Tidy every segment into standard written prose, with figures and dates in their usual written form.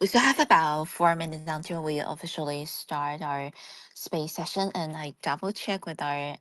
We still have about 4 minutes until we officially start our space session, and I double check with our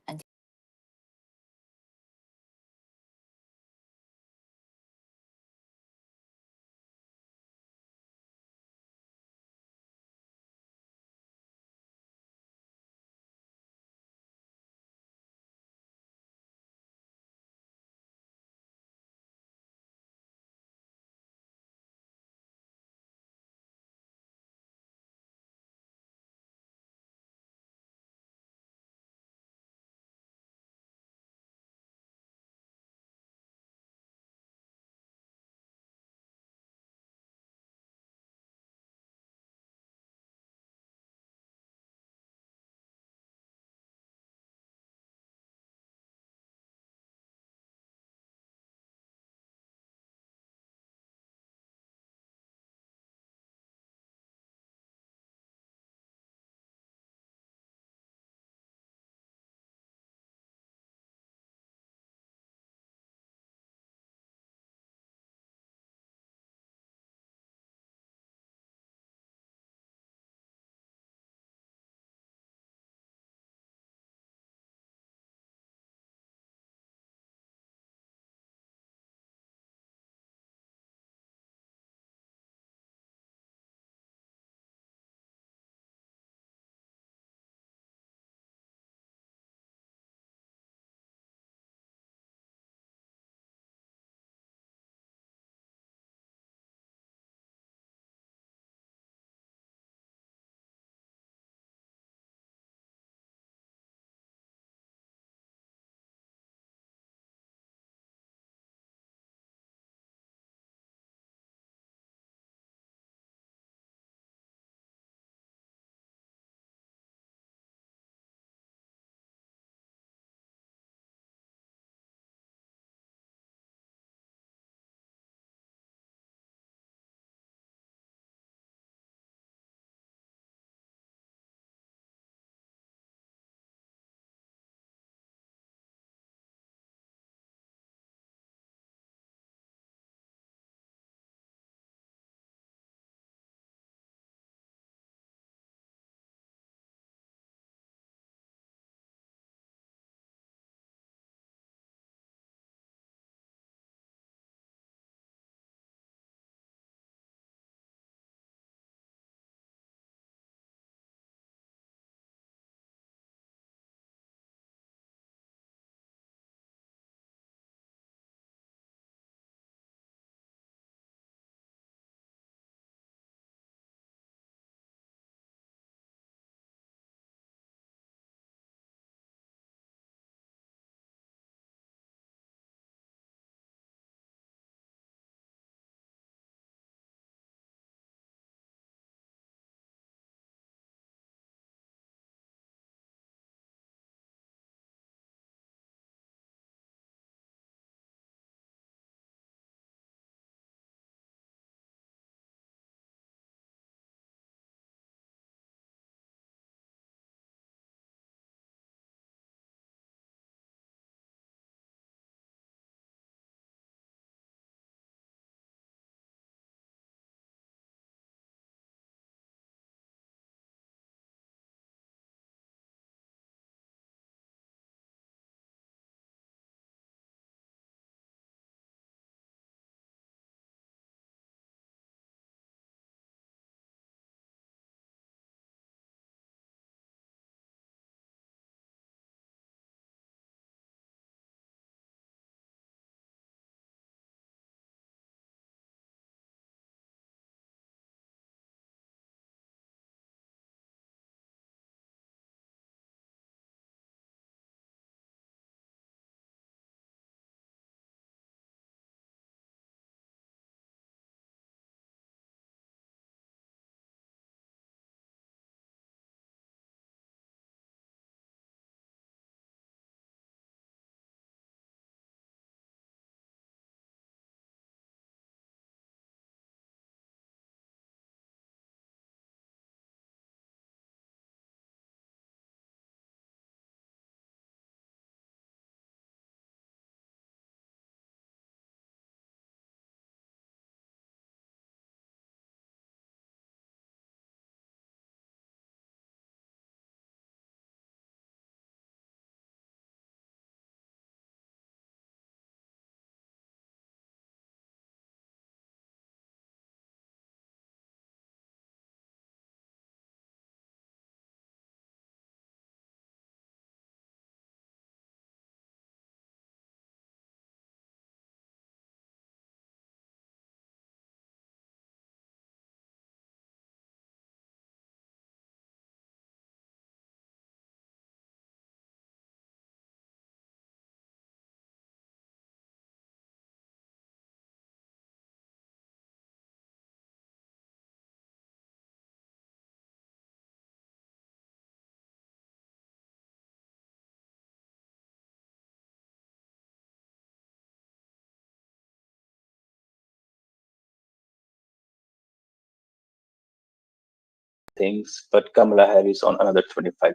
things, but Kamala Harris on another 25%.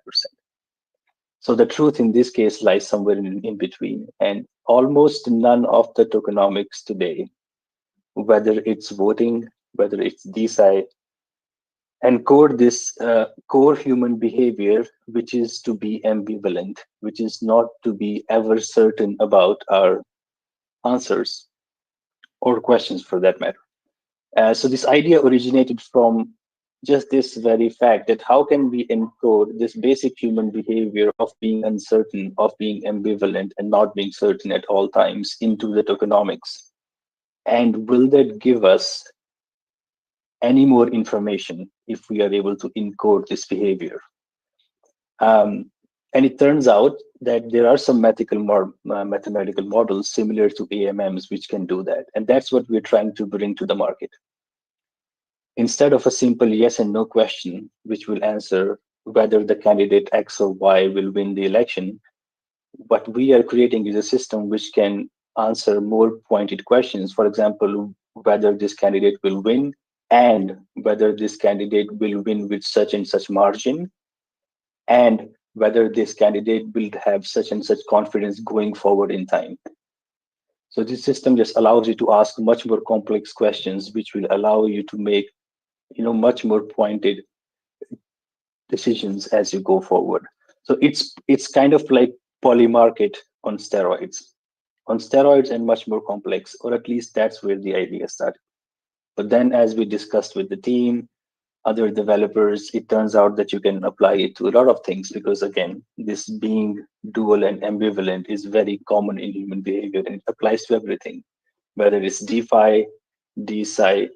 So the truth in this case lies somewhere in between. And almost none of the tokenomics today, whether it's voting, whether it's DeSci, encode this core human behavior, which is to be ambivalent, which is not to be ever certain about our answers or questions for that matter. So this idea originated from just this very fact that how can we encode this basic human behavior of being uncertain, of being ambivalent, and not being certain at all times into the tokenomics? And will that give us any more information if we are able to encode this behavior? Um, and it turns out that there are some mathematical models similar to AMMs which can do that. And that's what we're trying to bring to the market. Instead of a simple yes and no question, which will answer whether the candidate X or Y will win the election, what we are creating is a system which can answer more pointed questions. For example, whether this candidate will win and whether this candidate will win with such and such margin, and whether this candidate will have such and such confidence going forward in time. So this system just allows you to ask much more complex questions, which will allow you to make much more pointed decisions as you go forward. So it's kind of like polymarket on steroids and much more complex, or at least that's where the idea started. But then, as we discussed with the team, other developers, it turns out that you can apply it to a lot of things because, again, this being dual and ambivalent is very common in human behavior and it applies to everything, whether it's DeFi, DeSci,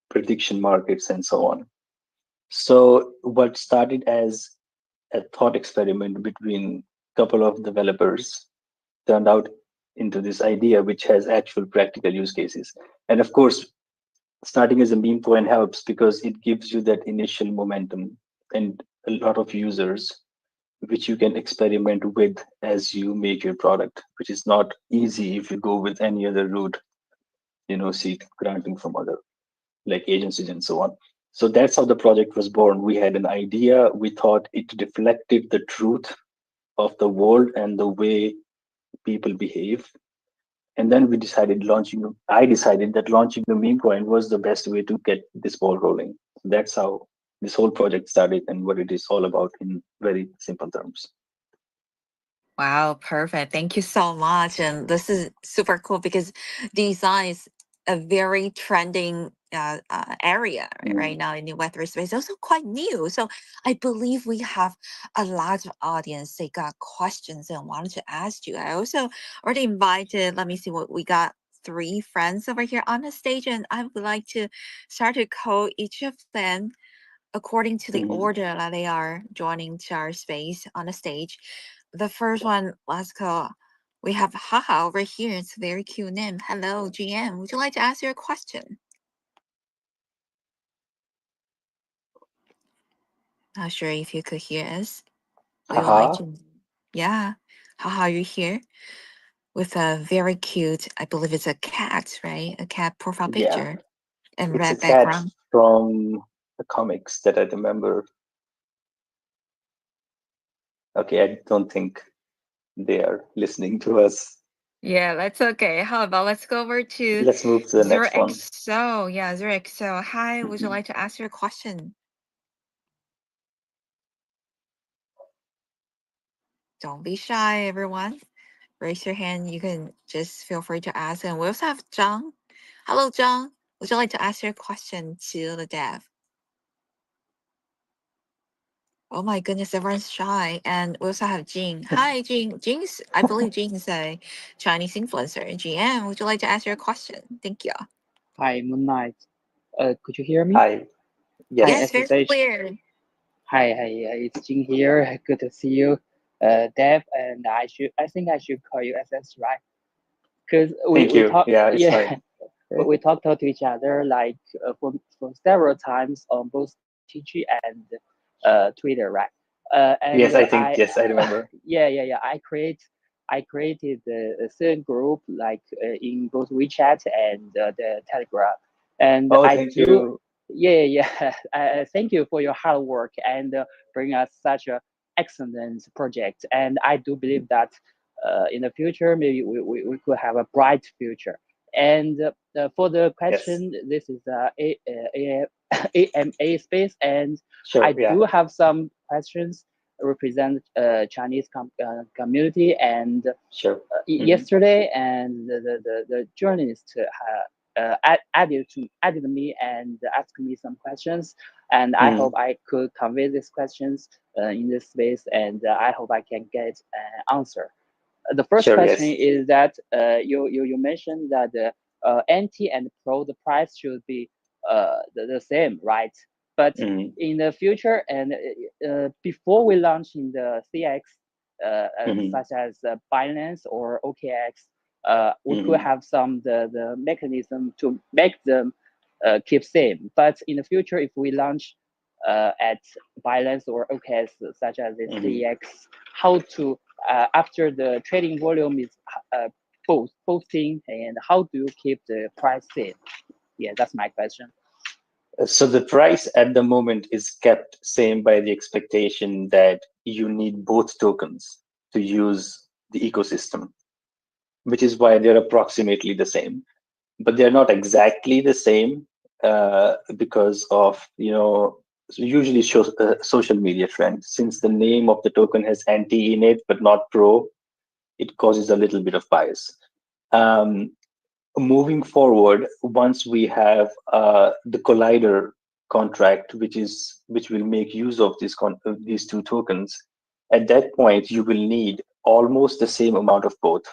prediction markets, and so on. So, what started as a thought experiment between a couple of developers turned out into this idea, which has actual practical use cases. And of course, starting as a meme coin helps because it gives you that initial momentum and a lot of users which you can experiment with as you make your product, which is not easy if you go with any other route, seek granting from other like agencies and so on. So that's how the project was born. We had an idea, we thought it reflected the truth of the world and the way people behave. And then I decided that launching the meme coin was the best way to get this ball rolling. That's how this whole project started and what it is all about in very simple terms. Wow, perfect. Thank you so much. And this is super cool because design is a very trending area right Mm. now in the Web3 space. Also quite new. So I believe we have a lot of audience. They got questions and wanted to ask you. I also already invited, let me see what we got. Three friends over here on the stage, and I would like to start to call each of them according to the Mhm. order that they are joining to our space on the stage. The first one, let's go. We have Haha over here. It's a very cute name. Hello, GM. Would you like to ask your question? Not sure if you could hear us. We would like Haha. to. Yeah. Haha, you're here with a very cute, I believe it's a cat, right? A cat profile Yeah. picture and It's a red cat background. from the comics that I remember. Okay, I don't think they are listening to us. Yeah, that's okay. How about let's go over to Let's move to the Zero next one. XO. Yeah, Zero XO. Hi, would you Mhm. like to ask your question? Don't be shy, everyone. Raise your hand. You can just feel free to ask. And we also have Zhang. Hello, Zhang. Would you like to ask your question to the dev? Oh my goodness, everyone's shy. And we also have Jing. Hi, Jing. Jing's, I believe Jing's a Chinese influencer. GM, would you like to ask your question? Thank you. Hi, Moonlight. Could you hear me? Hi. Hi, Yes, Yes. very SSH. clear. Hi, it's Jing here. Good to see you, Dev. And I think I should call you SS, right? Because we Thank we you. talk, Yeah, it's yeah, fine. we talked to each other like for several times on both TG and Twitter, right? And Yes, I think, yes, I remember. yeah. I created a certain group like in both WeChat and the Telegram, and Oh, I thank do you. Yeah. Thank you for your hard work and bring us such a excellent project. And I do believe that in the future, maybe we could have a bright future. And for the Yes. question, this is AMA space, and Sure. I Yeah. do have some questions represent Chinese community. And Sure. Hmm. yesterday, and the journalist added me and asked me some questions, and I hope Hmm. I could convey these questions in this space, and I hope I can get an answer. The first Sure. question Yes. is that you mentioned that the anti and pro, the price should be the same, right? But Hmm. in the future, and before we launch in the CX, Hmm. such as Binance or OKX, we could Hmm. have some the mechanism to make them keep same. But in the future, if we launch at Binance or OKX, such as the Hmm. CX, how to after the trading volume is uh, boosting, and how do you keep the price same? Yeah, that's my question. So the price at the moment is kept same by the expectation that you need both tokens to use the ecosystem, which is why they're approximately the same. But they're not exactly the same because of, usually social media trends. Since the name of the token has anti in it but not pro, it causes a little bit of bias. Um, Moving forward, once we have the collider contract, which will make use of these two tokens, at that point you will need almost the same amount of both.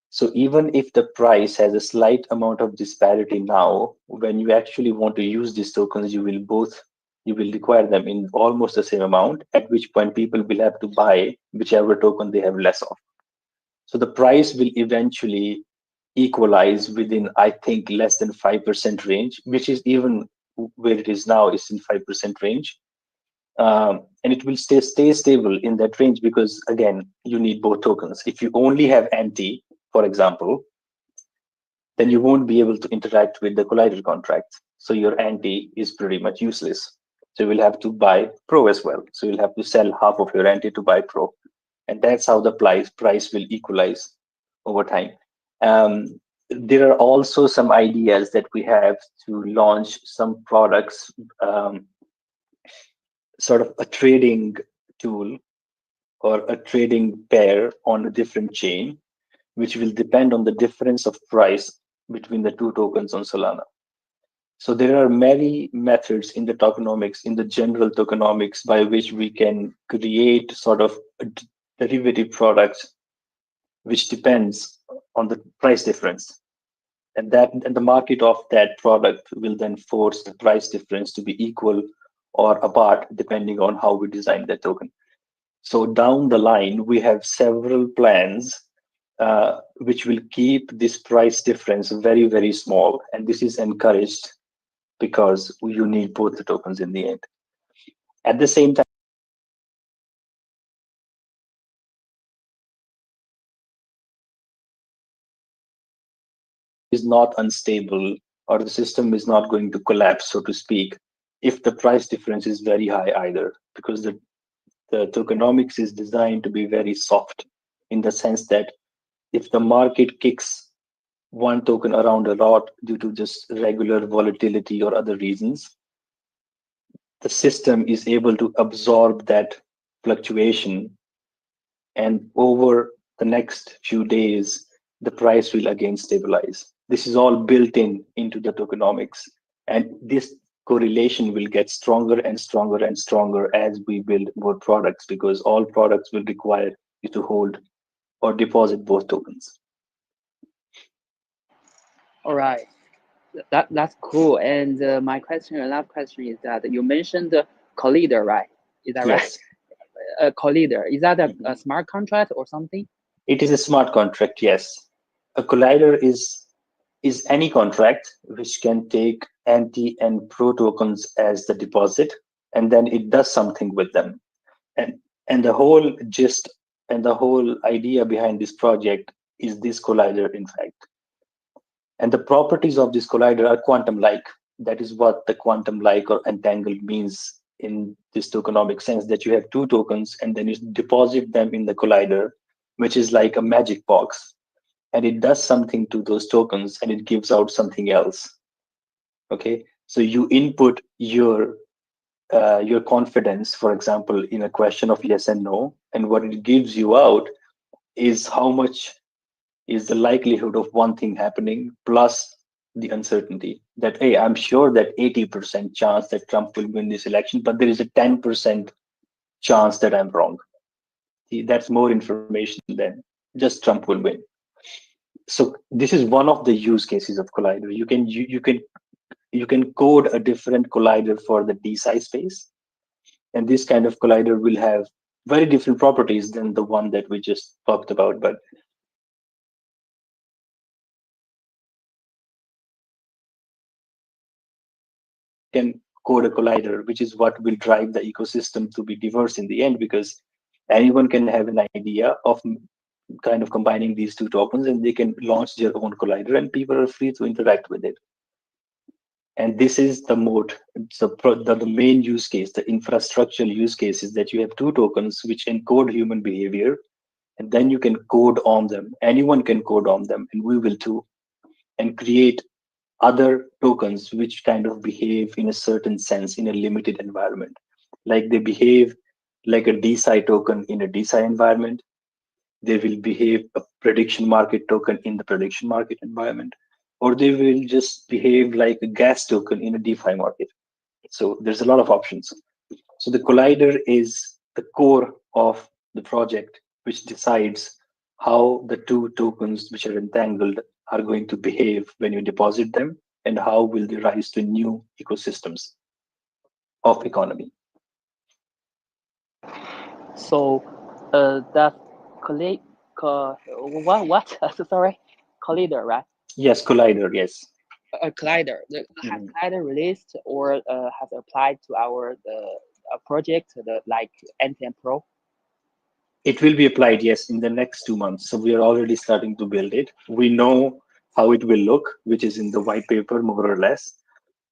So even if the price has a slight amount of disparity now, when you actually want to use these tokens, you will require them in almost the same amount, at which point people will have to buy whichever token they have less of. So the price will eventually equalize within, I think, less than 5% range, which is even where it is now is in 5% range. And it will stay stable in that range because again, you need both tokens. If you only have anti, for example, then you won't be able to interact with the collider contract. So your anti is pretty much useless. So you will have to buy pro as well. So you'll have to sell half of your anti to buy pro. And that's how the price will equalize over time. There are also some ideas that we have to launch some products, sort of a trading tool or a trading pair on a different chain, which will depend on the difference of price between the two tokens on Solana. So there are many methods in the tokenomics, in the general tokenomics, by which we can create sort of derivative products, which depends on the price difference. And the market of that product will then force the price difference to be equal or apart, depending on how we design that token. So down the line, we have several plans which will keep this price difference very, very small. And this is encouraged because you need both the tokens in the end. At the same time, is not unstable or the system is not going to collapse, so to speak, if the price difference is very high either, because the tokenomics is designed to be very soft in the sense that if the market kicks one token around a lot due to just regular volatility or other reasons, the system is able to absorb that fluctuation, and over the next few days the price will again stabilize. This is all built into the tokenomics, and this correlation will get stronger and stronger and stronger as we build more products, because all products will require you to hold or deposit both tokens. All right, that's cool. And my question, another question is that you mentioned the collider, right? Is that right? Yes. Collider, is that a Mhm. smart contract or something? It is a smart contract, yes. A collider is any contract which can take anti and pro tokens as the deposit, and then it does something with them. And and the whole gist and the whole idea behind this project is this collider, in fact. And the properties of this collider are quantum like. That is what the quantum like or entangled means in this tokenomic sense, that you have two tokens and then you deposit them in the collider, which is like a magic box, and it does something to those tokens and it gives out something else. Okay, so you input your confidence, for example, in a question of yes and no, and what it gives you out is how much is the likelihood of one thing happening plus the uncertainty that, hey, I'm sure that 80% chance that Trump will win this election, but there is a 10% chance that I'm wrong. See, that's more information than just Trump will win. So this is one of the use cases of collider. You can code a different collider for the DeSci space, and this kind of collider will have very different properties than the one that we just talked about. But can code a collider, which is what will drive the ecosystem to be diverse in the end, because anyone can have an idea of kind of combining these two tokens and they can launch their own collider and people are free to interact with it. And this is the mode. The main use case, the infrastructural use case, is that you have two tokens which encode human behavior, and then you can code on them. Anyone can code on them, and we will too, and create other tokens which kind of behave in a certain sense in a limited environment. Like they behave like a DeSci token in a DeSci environment. They will behave a prediction market token in the prediction market environment, or they will just behave like a gas token in a DeFi market. So there's a lot of options. So the collider is the core of the project, which decides how the two tokens which are entangled are going to behave when you deposit them, and how will they rise to new ecosystems of economy. So, that colli- what? Sorry, collider, right? Yes, collider. Yes. A collider. Has Mhm. collider released or has applied to our the project, the like NTM Pro? It will be applied, yes, in the next 2 months. So we are already starting to build it. We know how it will look, which is in the white paper, more or less.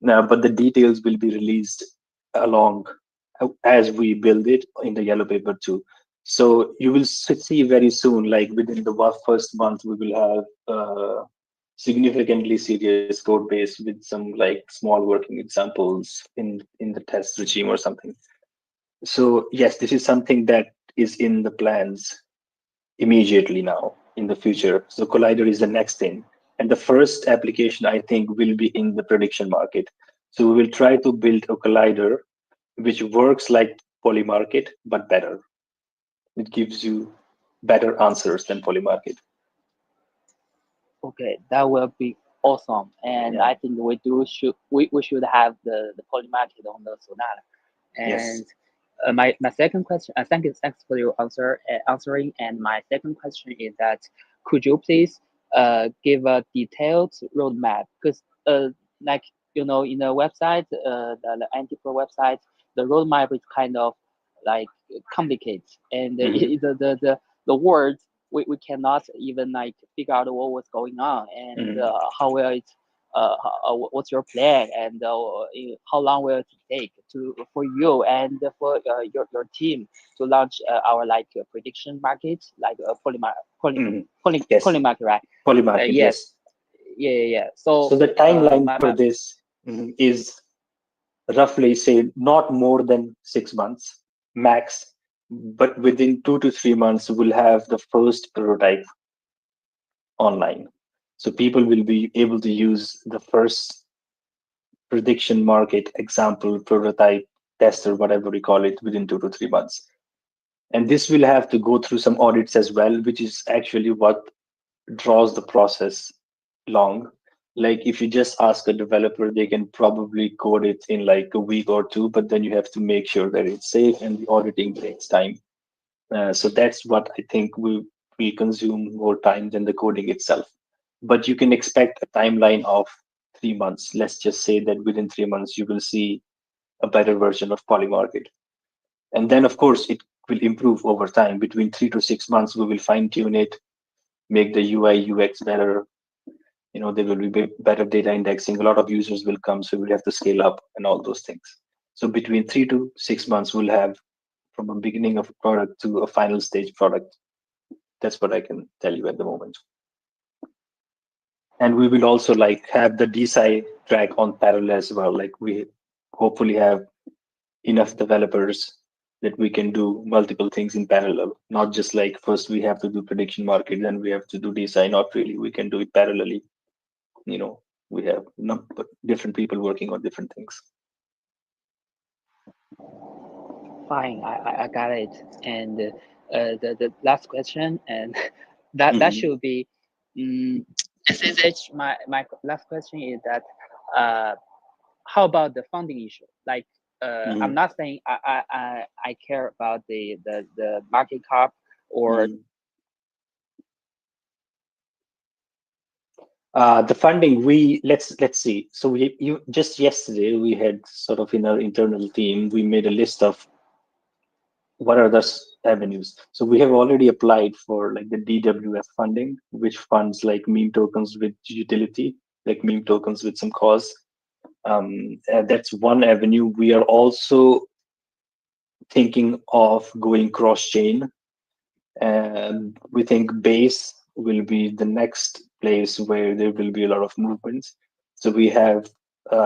Now, but the details will be released along as we build it in the yellow paper too. So you will see very soon, like within the first month, we will have significantly serious code base with some like small working examples in the test regime or something. So yes, this is something that is in the plans immediately now in the future. So Collider is the next thing. And the first application, I think, will be in the prediction market. So we will try to build a collider which works like Polymarket, but better. It gives you better answers than Polymarket. Okay, that will be awesome. And Yeah. I think we should have the polymarket on the Sonata. Yes. And my second question, thanks for your answering. And my second question is that could you please give a detailed roadmap? Because like in the website, the Antipro website, the roadmap is kind of like complicated, and Hmm. the words we cannot even like figure out what was going on and Hmm. how will it what's your plan and how long will it take to for you and for your team to launch our like prediction market like Hmm. Yes. poly market, right? Polymarket. Yes. Yes. Yeah. So So the timeline my for this is roughly, say, not more than 6 months max, but within 2 to 3 months we'll have the first prototype online, so people will be able to use the first prediction market example prototype test or whatever we call it within 2 to 3 months. And this will have to go through some audits as well, which is actually what draws the process long. Like if you just ask a developer, they can probably code it in like a week or two, but then you have to make sure that it's safe and the auditing takes time. So that's what I think we consume more time than the coding itself. But you can expect a timeline of 3 months. Let's just say that within 3 months you will see a better version of Polymarket. And then of course it will improve over time. Between 3 to 6 months, we will fine tune it, make the UI UX better, there will be better data indexing. A lot of users will come, so we'll have to scale up and all those things. So between 3 to 6 months, we'll have from a beginning of a product to a final stage product. That's what I can tell you at the moment. And we will also have the DeSci track on parallel as well. We hopefully have enough developers that we can do multiple things in parallel, not just first we have to do prediction market, then we have to do DeSci. Not really. We can do it parallelly. We have different people working on different things. Fine, I got it. And the last question, and that should be, SSH. My last question is that, how about the funding issue? I'm not saying I care about the market cap or. The funding, let's see. So just yesterday we had sort of in our internal team, we made a list of what are the avenues. So we have already applied for the DWF funding, which funds meme tokens with utility, meme tokens with some cause. That's one avenue. We are also thinking of going cross-chain, and we think Base will be the next place where there will be a lot of movements. So we have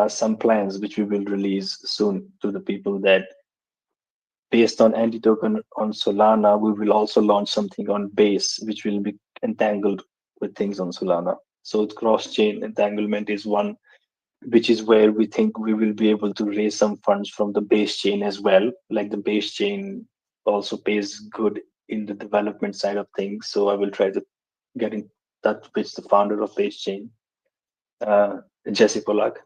some plans which we will release soon to the people, that based on Antitoken on Solana, we will also launch something on Base, which will be entangled with things on Solana. So cross-chain entanglement is one, which is where we think we will be able to raise some funds from the Base chain as well. The Base chain also pays good in the development side of things. So I will try to get in touch with the founder of Base chain, Jesse Polak.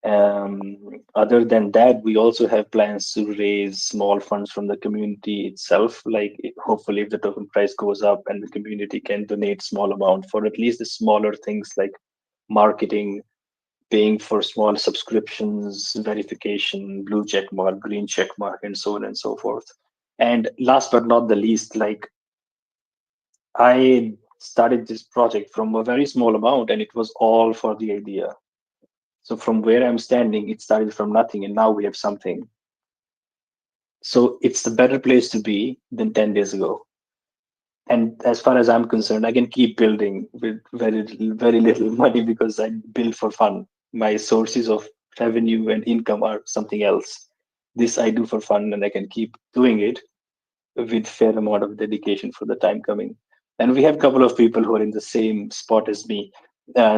Other than that, we also have plans to raise small funds from the community itself. Hopefully, if the token price goes up and the community can donate small amount for at least the smaller things like marketing, paying for small subscriptions, verification, blue check mark, green check mark, and so on and so forth. And last but not the least, I started this project from a very small amount, and it was all for the idea. So from where I'm standing, it started from nothing, and now we have something. So it's the better place to be than 10 days ago. And as far as I'm concerned, I can keep building with very little money because I build for fun. My sources of revenue and income are something else. This I do for fun, and I can keep doing it with fair amount of dedication for the time coming. And we have a couple of people who are in the same spot as me.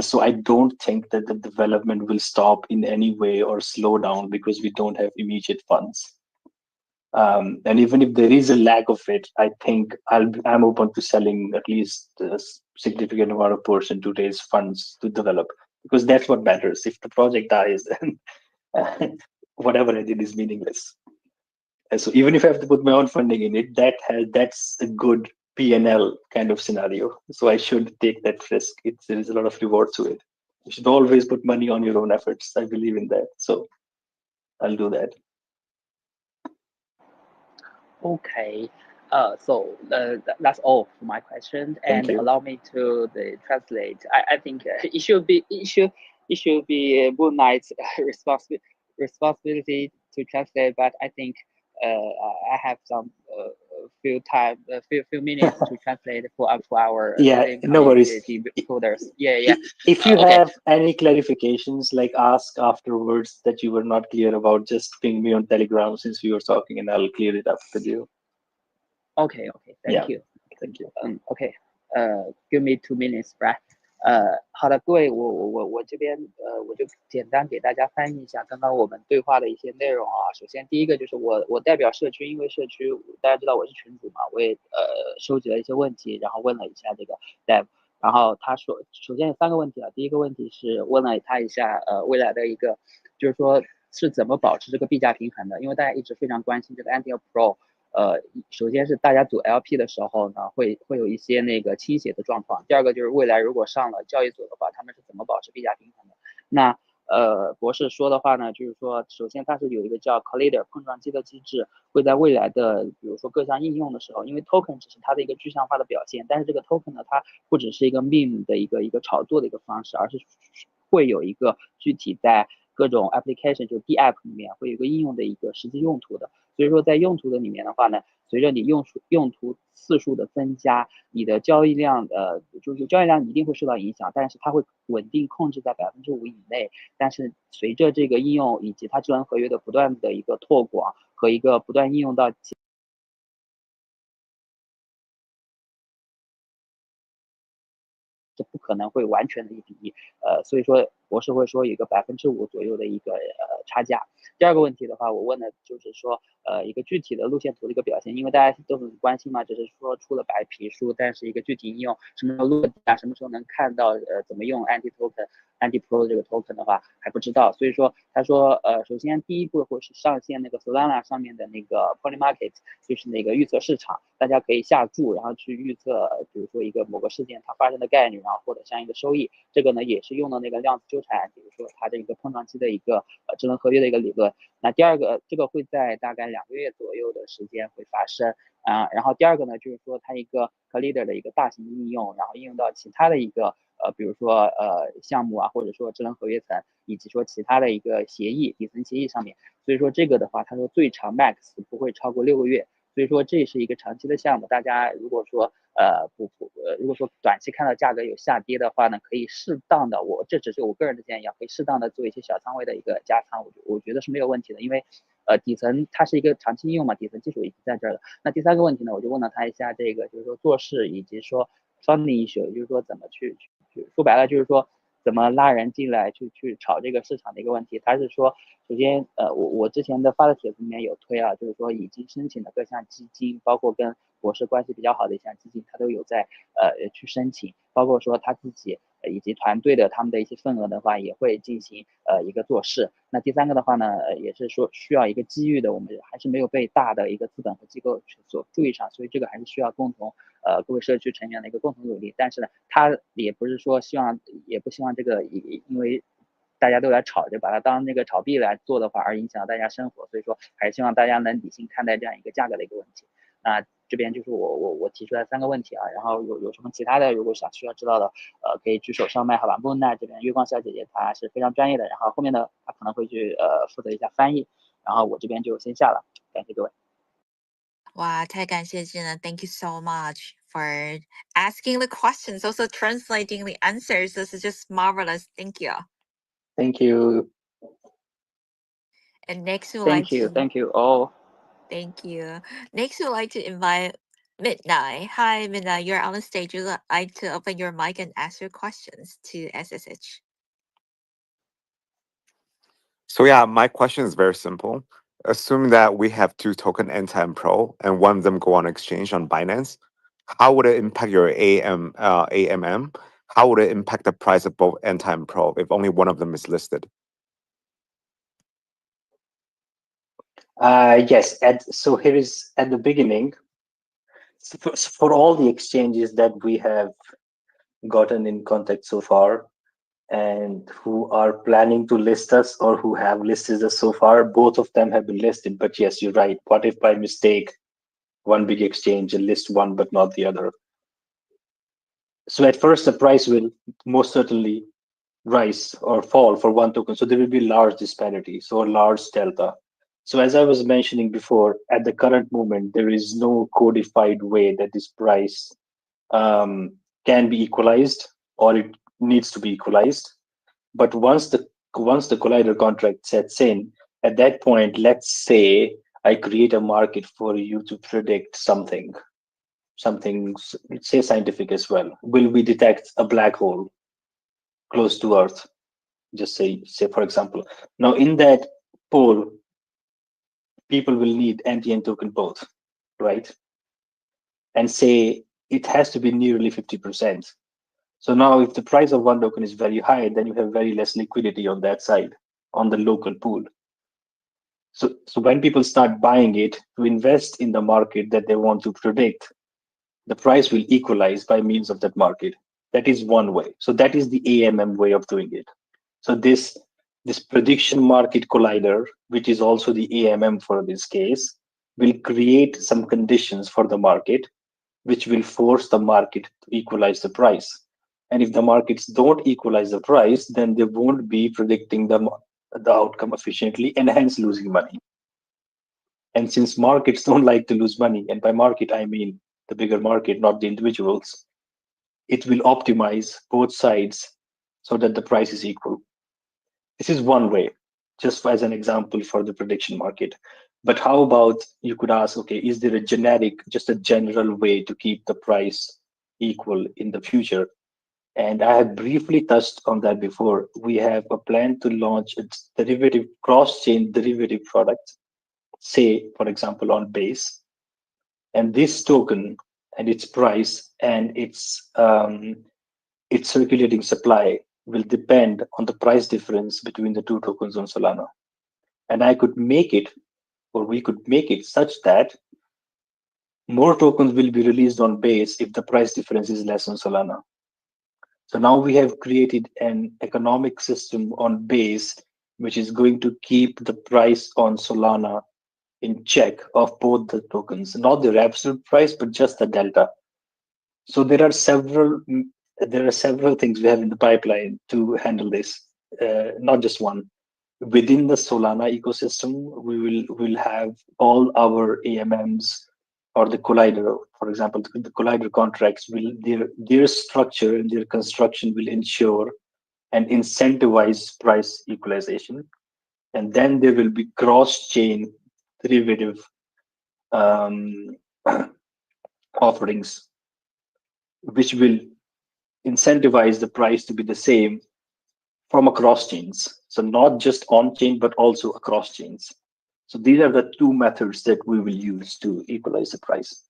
So I don't think that the development will stop in any way or slow down because we don't have immediate funds. And even if there is a lack of it, I think I'm open to selling at least a significant amount of portion to raise funds to develop, because that's what matters. If the project dies, then whatever I did is meaningless. And so even if I have to put my own funding in it, that's a good P&L kind of scenario. So I should take that risk. There is a lot of reward to it. You should always put money on your own efforts. I believe in that. So I'll do that. Okay. So that's all for my question, and allow me to translate. I think it should be Moon Knight's responsibility to translate, but I think I have some few minutes to translate for our no worries. holders. Yeah. If you have any clarifications, ask afterwards that you were not clear about, just ping me on Telegram since we were talking, and I'll clear it up with you. Okay. Thank you. OK. Give me 2 minutes, right? 好的，各位，我这边我就简单给大家翻译一下刚刚我们对话的一些内容啊。首先第一个就是我代表社区，因为社区大家知道我是群主嘛，我也收集了一些问题，然后问了一下这个 Dev， 然后他说首先有3个问题啊。第一个问题是问了他一下未来的一个就是说是怎么保持这个币价平衡的，因为大家一直非常关心这个 Antioch Pro。首先是大家组 LP 的时候呢，会有一些那个倾斜的状况。第二个就是未来如果上了交易所的话，他们是怎么保持币价平衡的？那博士说的话呢，就是说，首先它是有一个叫 collider 碰撞机的机制，会在未来的比如说各项应用的时候，因为 token 只是它的一个具象化的表现，但是这个 token 呢，它不只是一个 meme 的一个炒作的一个方式，而是会有一个具体在各种 application 就是 D app 里面会有一个应用的一个实际用途的。所以说在用途的里面的话呢，随着你用途次数的增加，你的交易量就是交易量一定会受到影响，但是它会稳定控制在5%以内。但是随着这个应用以及它智能合约的不断的一个拓广和一个不断应用到这不可能会完全的1:1，所以说博士会说有一个5%左右的一个差价。第二个问题的话，我问的就是说一个具体的路线图的一个表现，因为大家都很关心嘛，只是说出了白皮书，但是一个具体应用什么时候落地啊，什么时候能看到怎么用 Antitoken、Antipro 这个 token 的话还不知道，所以说他说首先第一步会是上线那个 Solana 上面的那个 Poly Market， 就是那个预测市场，大家可以下注，然后去预测，比如说一个某个事件它发生的概率，然后获得相应的收益。这个呢也是用的那个量子纠缠，比如说它的一个碰撞期的一个智能合约的一个理论。那第二个，这个会在大概2个月左右的时间会发生啊。然后第二个呢，就是说它一个 collider 的一个大型应用，然后应用到其他的一个比如说项目啊，或者说智能合约层，以及说其他的一个协议底层协议上面。所以说这个的话，他说最长 max 不会超过6个月。所以说这是一个长期的项目，大家如果说如果说短期看到价格有下跌的话呢，可以适当的，这只是我个人的建议啊，可以适当的做一些小仓位的一个加仓，我觉得是没有问题的，因为底层它是一个长期应用嘛，底层技术已经在这儿了。那第三个问题呢，我就问了他一下这个就是说做事以及说 funding issue，就是说怎么去说白了就是说怎么拉人进来去炒这个市场的一个问题。他是说，首先我之前的发的帖子里面有推啊，就是说已经申请的各项基金，包括跟博士关系比较好的一项基金，他都有在去申请，包括说他自己以及团队的他们的一些份额的话，也会进行一个做事。那第三个的话呢，也是说需要一个机遇的，我们还是没有被大的一个资本和机构所注意上，所以这个还是需要共同各位社区成员的一个共同努力。但是呢，他也不是说也不希望这个因为大家都来炒，就把它当那个炒币来做的话，而影响大家生活。所以说，还是希望大家能理性看待这样一个价格的一个问题。那这边就是我提出来3个问题啊，然后有什么其他的，如果需要知道的，可以举手上麦，好吧？木奈这边月光小姐姐她是非常专业的，然后后面呢她可能会去负责一下翻译，然后我这边就先下了，感谢各位。哇，太感谢真的 Thank you so much for asking the questions, also translating the answers. This is just marvelous. Thank you. Thank you. And next, we would like to Thank you all. thank you. Next, we would like to invite Midnight. Hi, Midnight. You're on the stage. You'd like to open your mic and ask your questions to SSH. So yeah, my question is very simple. Assuming that we have 2 token NTime and Pro and one of them go on exchange on Binance, how would it impact your AMM? How would it impact the price of both NTime and Pro if only one of them is listed? Yes. So here is at the beginning, for all the exchanges that we have gotten in contact so far, and who are planning to list us or who have listed us so far, both of them have been listed. But yes, you're right. What if by mistake one big exchange and list one but not the other? So at first the price will most certainly rise or fall for one token. So there will be large disparity, so a large delta. So as I was mentioning before, at the current moment, there is no codified way that this price can be equalized, or it needs to be equalized. But once the collider contract sets in, at that point, let's say I create a market for you to predict something, let's say scientific as well. Will we detect a black hole close to Earth? Just say for example. Now in that poll, people will need NTN token both, right? And say it has to be nearly 50%. So now if the price of one token is very high, then you have very less liquidity on that side, on the local pool. So when people start buying it to invest in the market that they want to predict, the price will equalize by means of that market. That is one way. So that is the AMM way of doing it. So this This prediction market collider, which is also the AMM for this case, will create some conditions for the market, which will force the market to equalize the price. And if the markets don't equalize the price, then they won't be predicting the outcome efficiently and hence losing money. And since markets don't like to lose money, and by market I mean the bigger market, not the individuals, it will optimize both sides so that the price is equal. This is one way, just as an example for the prediction market. But how about you could ask, okay, is there a generic, just a general way to keep the price equal in the future? And I have briefly touched on that before. We have a plan to launch a derivative, cross-chain derivative product, say, for example, on base. And this token and its price and its circulating supply will depend on the price difference between the two tokens on Solana. And I could make it, or we could make it such that more tokens will be released on base if the price difference is less on Solana. So now we have created an economic system on base, which is going to keep the price on Solana in check of both the tokens, not their absolute price, but just the delta. So there are several things we have in the pipeline to handle this, not just one. Within the Solana ecosystem, we will have all our AMMs or the collider, for example, the collider contracts will their structure and their construction will ensure and incentivize price equalization, and then there will be cross-chain derivative um, offerings, which will incentivize the price to be the same from across chains. So not just on chain, but also across chains. So these are the two methods that we will use to equalize the price.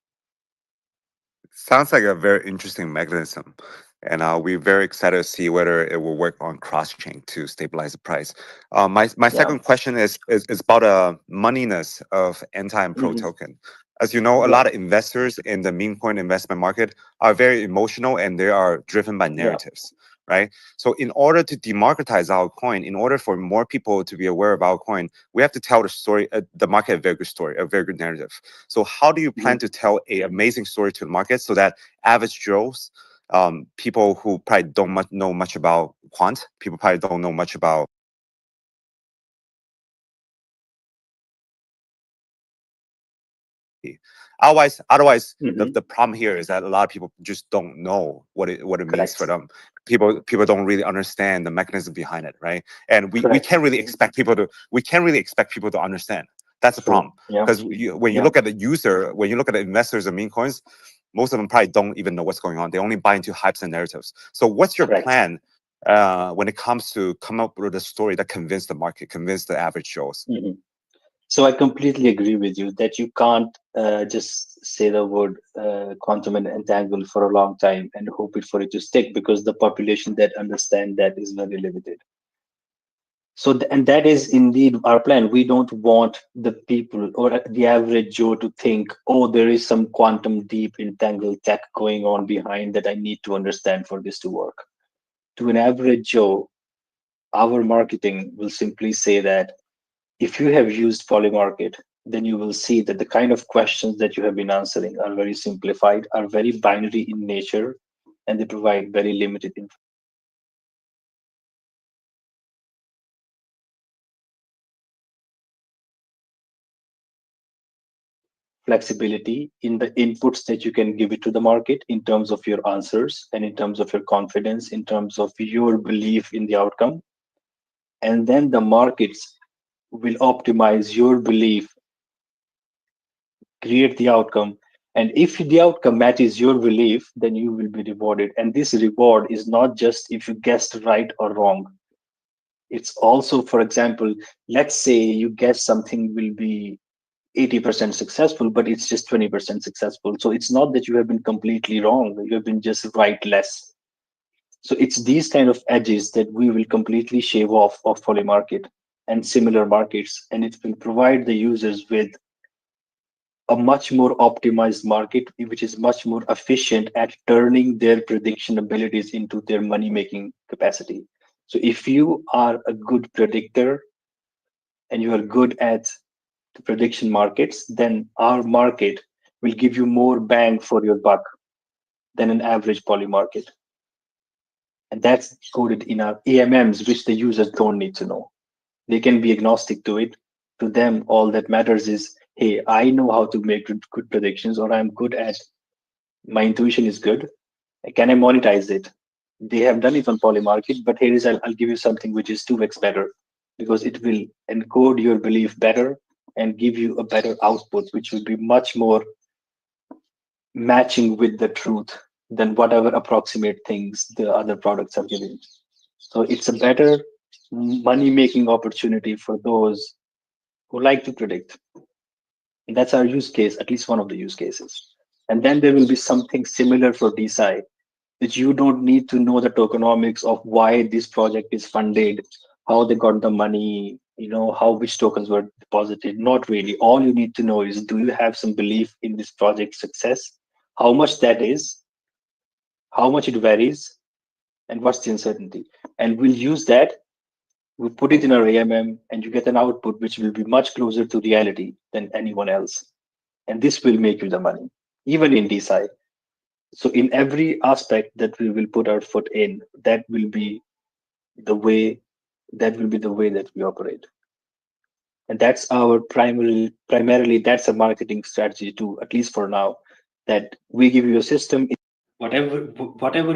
Sounds like a very interesting mechanism. And we're very excited to see whether it will work on cross chain to stabilize the price. My Yeah. second question is about moneyness of anti and pro Mhm. token. As you know, a Yeah. lot of investors in the meme coin investment market are very emotional and they are driven by Yeah. narratives, right? So, in order to democratize our coin, in order for more people to be aware of our coin, we have to tell the story, the market, a very good story, a very good narrative. So, how do you Mhm. plan to tell a amazing story to the market so that average Joes, people who probably don't know much about quant, people probably don't know much about otherwise Mhm. the problem here is that a lot of people just don't know what it means for Correct. them. People don't really understand the mechanism behind it, right? And we Correct. can't really expect people to understand. That's the True. problem. Yeah. Because when you Yeah. look at the user, when you look at the investors of meme coins, most of them probably don't even know what's going on. They only buy into hypes and narratives. So what's your Correct. plan when it comes to come up with a story that convince the market, convince the average Joes? Mhm. So I completely agree with you that you can't just say the word quantum and entangle for a long time and hope it for it to stick, because the population that understand that is very limited. So, and that is indeed our plan. We don't want the people or the average Joe to think, oh, there is some quantum deep entangled tech going on behind that I need to understand for this to work. To an average Joe, our marketing will simply say that if you have used Polymarket, then you will see that the kind of questions that you have been answering are very simplified, are very binary in nature, and they provide very limited flexibility in the inputs that you can give it to the market in terms of your answers and in terms of your confidence, in terms of your belief in the outcome. And then the markets will optimize your belief, create the outcome. And if the outcome matches your belief, then you will be rewarded. And this reward is not just if you guessed right or wrong. It's also, for example, let's say you guess something will be 80% successful, but it's just 20% successful. So it's not that you have been completely wrong, you have been just right less. So it's these kind of edges that we will completely shave off of Polymarket and similar markets, and it will provide the users with a much more optimized market, which is much more efficient at turning their prediction abilities into their money making capacity. So if you are a good predictor and you are good at the prediction markets, then our market will give you more bang for your buck than an average poly market. And that's coded in our AMMs, which the users don't need to know. They can be agnostic to it. To them, all that matters is, hey, I know how to make good predictions, or I'm good at, my intuition is good. Can I monetize it? They have done it on Polymarket, but here is, I'll give you something which is 2x better because it will encode your belief better and give you a better output, which will be much more matching with the truth than whatever approximate things the other products are giving. So it's a better money making opportunity for those who like to predict. And that's our use case, at least one of the use cases. And then there will be something similar for DeSci, that you don't need to know the tokenomics of why this project is funded, how they got the money, how which tokens were deposited. Not really. All you need to know is, do you have some belief in this project's success? How much that is, how much it varies, and what's the uncertainty? And we'll use that. We put it in our AMM, and you get an output which will be much closer to reality than anyone else. And this will make you the money, even in DeSci. So in every aspect that we will put our foot in, the way that will be the way that we operate. And that's our primarily that's a marketing strategy too, at least for now, that we give you a system. Whatever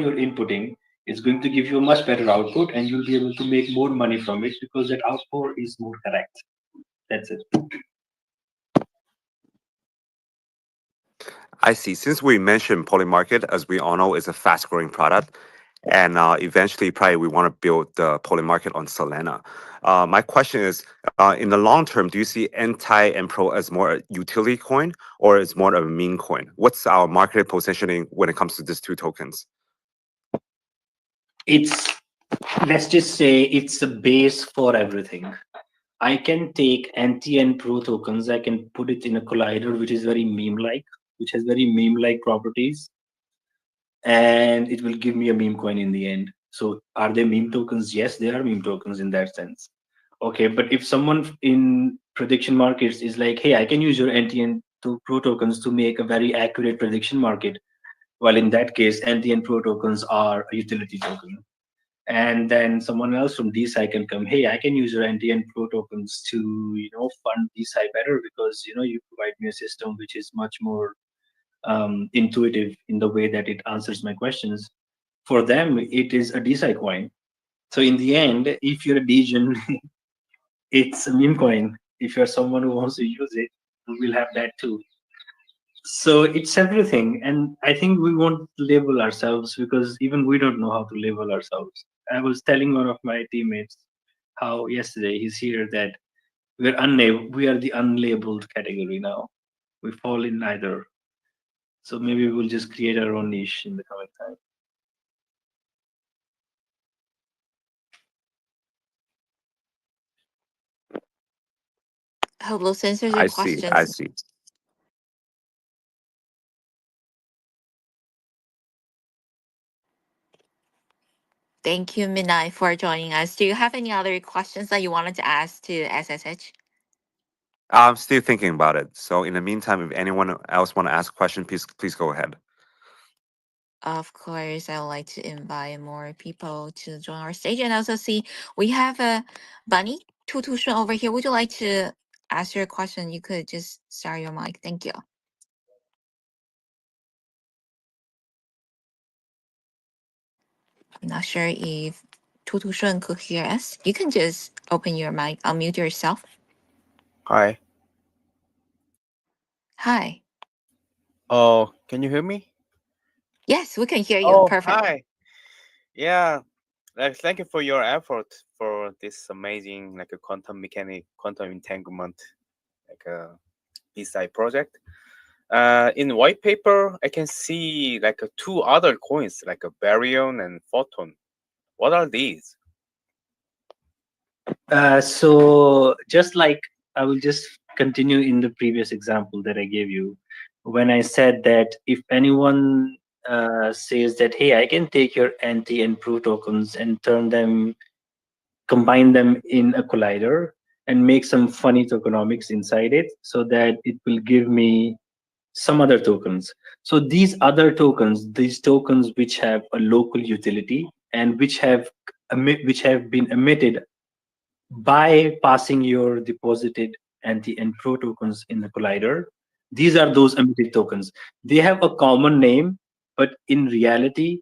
you're inputting is going to give you a much better output, and you'll be able to make more money from it because that output is more correct. That's it. I see. Since we mentioned Polymarket, as we all know, is a fast-growing product, and eventually, probably we want to build the Polymarket on Solana. My question is, in the long term, do you see Anti and Pro as more a utility coin or is more of a meme coin? What's our market positioning when it comes to these two tokens? It's Let's just say it's a base for everything. I can take anti and pro tokens, I can put it in a collider which is very meme like, which has very meme like properties, and it will give me a meme coin in the end. So are they meme tokens? Yes, they are meme tokens in that sense. Okay, but if someone in prediction markets is like, hey, I can use your anti and pro tokens to make a very accurate prediction market, well, in that case, anti and pro tokens are a utility token. And then someone else from DeSci can come, hey, I can use your NT and Pro tokens to, fund DeSci better because, you provide me a system which is much more intuitive in the way that it answers my questions. For them, it is a DeSci coin. So in the end, if you're a Degen, it's a meme coin. If you're someone who wants to use it, we will have that too. So it's everything. And I think we won't label ourselves because even we don't know how to label ourselves. I was telling one of my teammates how yesterday he's here that we are the unlabeled category now. We fall in neither. So maybe we'll just create our own niche in the coming time. Hope those answers your I see. I questions. see. Thank you, Midnight, for joining us. Do you have any other questions that you wanted to ask to SSH? I'm still thinking about it. So in the meantime, if anyone else want to ask a question, please go ahead. Of course, I would like to invite more people to join our stage and also see we have a Bunny Tutu over here. Would you like to ask your question? You could just start your mic. Thank you. I'm not sure if Tutu could hear us. You can just open your mic, unmute yourself. Hi. Hi. Oh, can you hear me? Yes, we can hear you. Oh, Perfect. hi. Yeah. Thank you for your effort for this amazing like a quantum mechanic, quantum entanglement, like a BSI project. In white paper, I can see like two other coins, like a baryon and photon. What are these? So just like I will just continue in the previous example that I gave you, when I said that if anyone says that, hey, I can take your anti and pro tokens and turn them combine them in a collider and make some funny tokenomics inside it so that it will give me some other tokens. So these tokens which have a local utility and which have been emitted by passing your deposited anti and pro tokens in the collider. These are those emitted tokens. They have a common name, but in reality,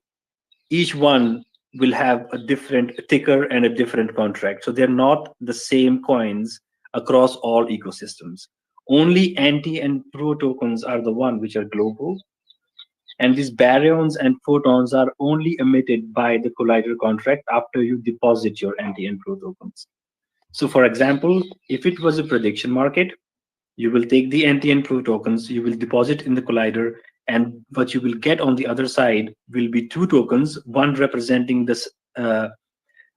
each one will have a different ticker and a different contract. So they're not the same coins across all ecosystems. Only anti and pro tokens are the one which are global, and these baryons and photons are only emitted by the collider contract after you deposit your anti and pro tokens. So for example, if it was a prediction market, you will take the anti and pro tokens, you will deposit in the collider, and what you will get on the other side will be two tokens, one representing uh,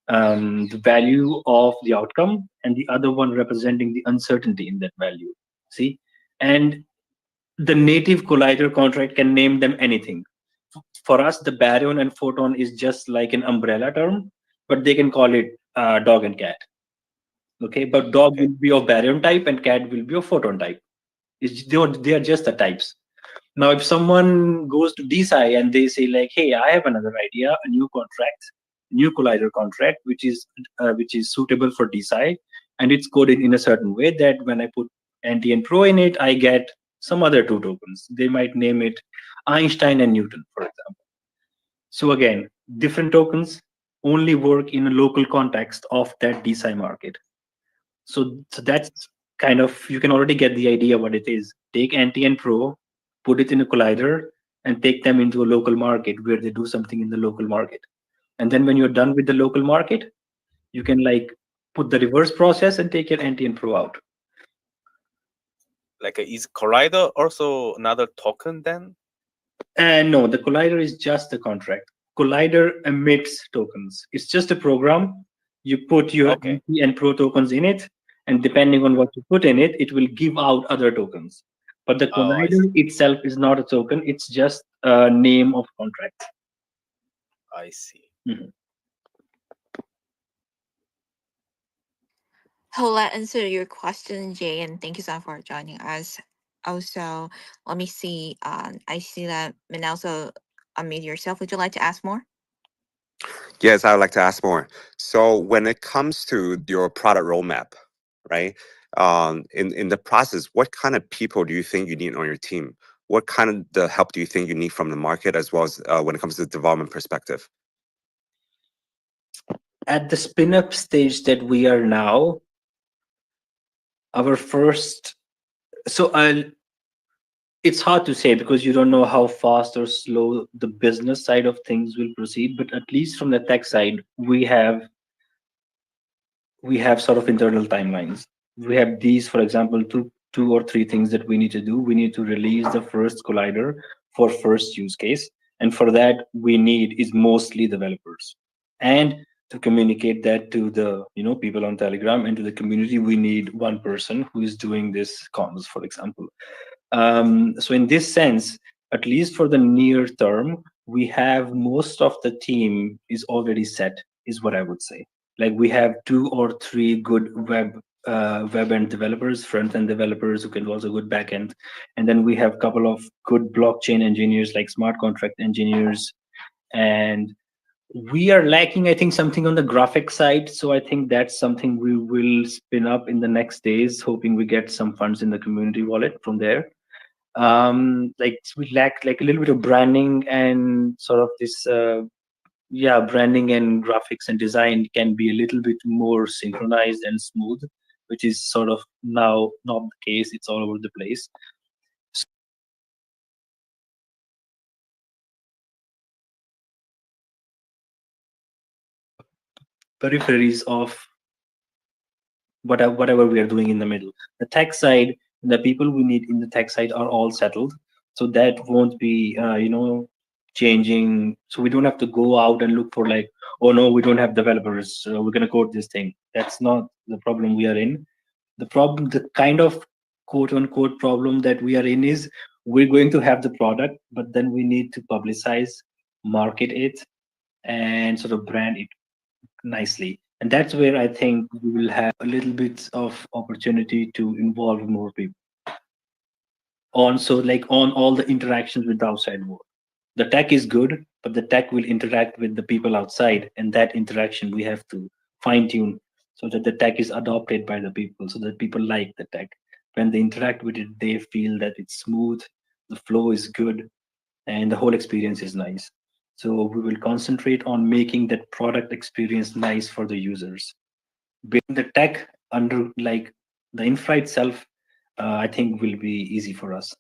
the value of the outcome, and the other one representing the uncertainty in that value. See, and the native collider contract can name them anything. For us, the baryon and photon is just like an umbrella term, but they can call it dog and cat. Okay, but dog Okay. will be of baryon type and cat will be of photon type. They are just the types. Now, if someone goes to DeSci and they say like, "Hey, I have another idea, a new contract, new collider contract, which is suitable for DeSci, and it's coded in a certain way that when I put anti and pro in it, I get some other two tokens. They might name it Einstein and Newton, for example. So again, different tokens only work in a local context of that DeSci market. So that's kind of, you can already get the idea what it is. Take anti and pro, put it in a collider, and take them into a local market where they do something in the local market. And then when you're done with the local market, you can like put the reverse process and take your anti and pro out. Like, is Collider also another token then? And no, the collider is just a contract. Collider emits tokens. It's just a program. You put your Okay. anti and pro tokens in it, and depending on what you put in it, it will give out other tokens. But the Oh, I collider see. itself is not a token, it's just a name of contract. I see. Mhm. Hope that answer your question, Jay, and thank you so much for joining us. Also, let me see. I see that Manelso unmute yourself. Would you like to ask more? Yes, I would like to ask more. So when it comes to your product roadmap, right? In the process, what kind of people do you think you need on your team? What kind of the help do you think you need from the market, as well as when it comes to the development perspective? At the spin up stage that we are now, our first, so I'll, it's hard to say because you don't know how fast or slow the business side of things will proceed, but at least from the tech side, we have sort of internal timelines. We have these, for example, two or three things that we need to do. We need to release the first collider for first use case, and for that we need is mostly developers. And to communicate that to the people on Telegram and to the community, we need one person who is doing this comms, for example. So in this sense, at least for the near term, we have most of the team is already set, is what I would say. Like we have two or three good web end developers, front end developers who can also good back end, and then we have a couple of good blockchain engineers like smart contract engineers, and we are lacking, I think, something on the graphic side. So I think that's something we will spin up in the next days, hoping we get some funds in the community wallet from there. Like we lack like a little bit of branding and sort of this yeah, branding and graphics and design can be a little bit more synchronized and smooth, which is sort of now not the case. It's all over the place. Peripheries of whatever we are doing in the middle. The tech side, the people we need in the tech side are all settled, so that won't be changing. So we don't have to go out and look for like, oh no, we don't have developers, so we're gonna code this thing. That's not the problem we are in. The kind of quote unquote problem that we are in is we're going to have the product, but then we need to publicize, market it, and sort of brand it nicely. And that's where I think we will have a little bit of opportunity to involve more people on, so like on all the interactions with the outside world. The tech is good, but the tech will interact with the people outside, and that interaction we have to fine tune so that the tech is adopted by the people, so that people like the tech. When they interact with it, they feel that it's smooth, the flow is good, and the whole experience is nice. So we will concentrate on making that product experience nice for the users. Building the tech under like the infra itself, I think will be easy for us.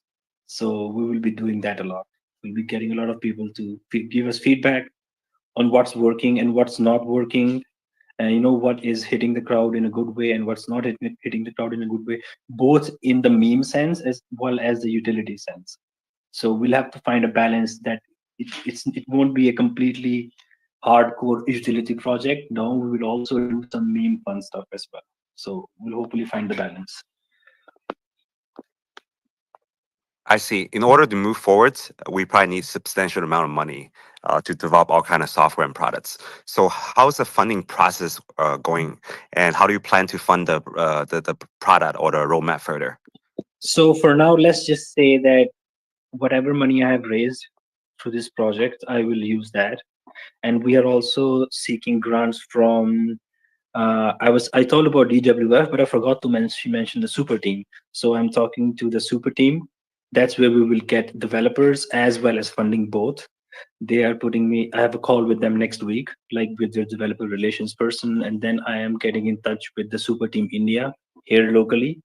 So we will be doing that a lot. We'll be getting a lot of people to give us feedback on what's working and what's not working, and what is hitting the crowd in a good way and what's not hitting the crowd in a good way, both in the meme sense as well as the utility sense. So we'll have to find a balance that it won't be a completely hardcore utility project. No, we will also do some meme fun stuff as well. So we'll hopefully find the balance. I see. In order to move forward, we probably need substantial amount of money to develop all kind of software and products. So, how's the funding process going, and how do you plan to fund the product or the roadmap further? So for now, let's just say that whatever money I have raised through this project, I will use that. And we are also seeking grants from. I told about DWF, but I forgot to mention the super team. So I'm talking to the super team. That's where we will get developers as well as funding both. They are putting me. I have a call with them next week, like with their developer relations person, and then I am getting in touch with the super team India here locally.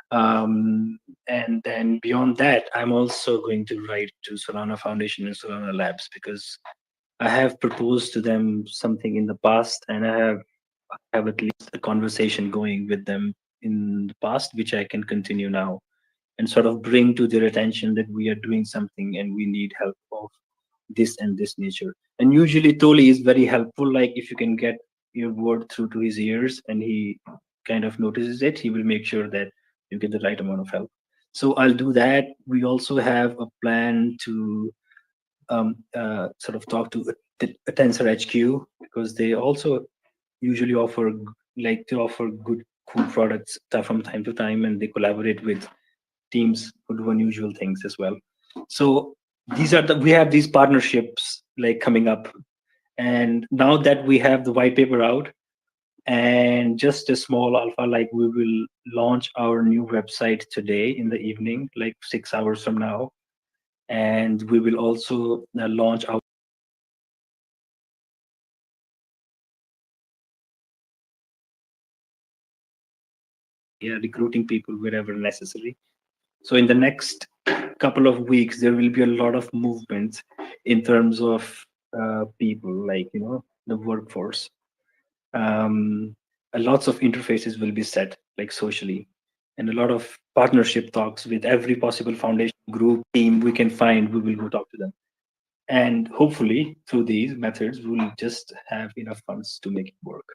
And then beyond that, I'm also going to write to Solana Foundation and Solana Labs, because I have proposed to them something in the past, and I have at least a conversation going with them in the past, which I can continue now and sort of bring to their attention that we are doing something and we need help of this and this nature. And usually Toli is very helpful. Like if you can get your word through to his ears and he kind of notices it, he will make sure that you get the right amount of help. So I'll do that. We also have a plan to sort of talk to a Tensor HQ, because they also usually offer they offer good cool products from time to time, and they collaborate with teams who do unusual things as well. So we have these partnerships like coming up, and now that we have the white paper out and just a small alpha, like we will launch our new website today in the evening, like 6 hours from now, and we will also launch our recruiting people wherever necessary. So in the next couple of weeks, there will be a lot of movement in terms of people, like the workforce. Lots of interfaces will be set, like socially, and a lot of partnership talks with every possible foundation group team we can find. We will go talk to them, and hopefully through these methods, we'll just have enough funds to make it work.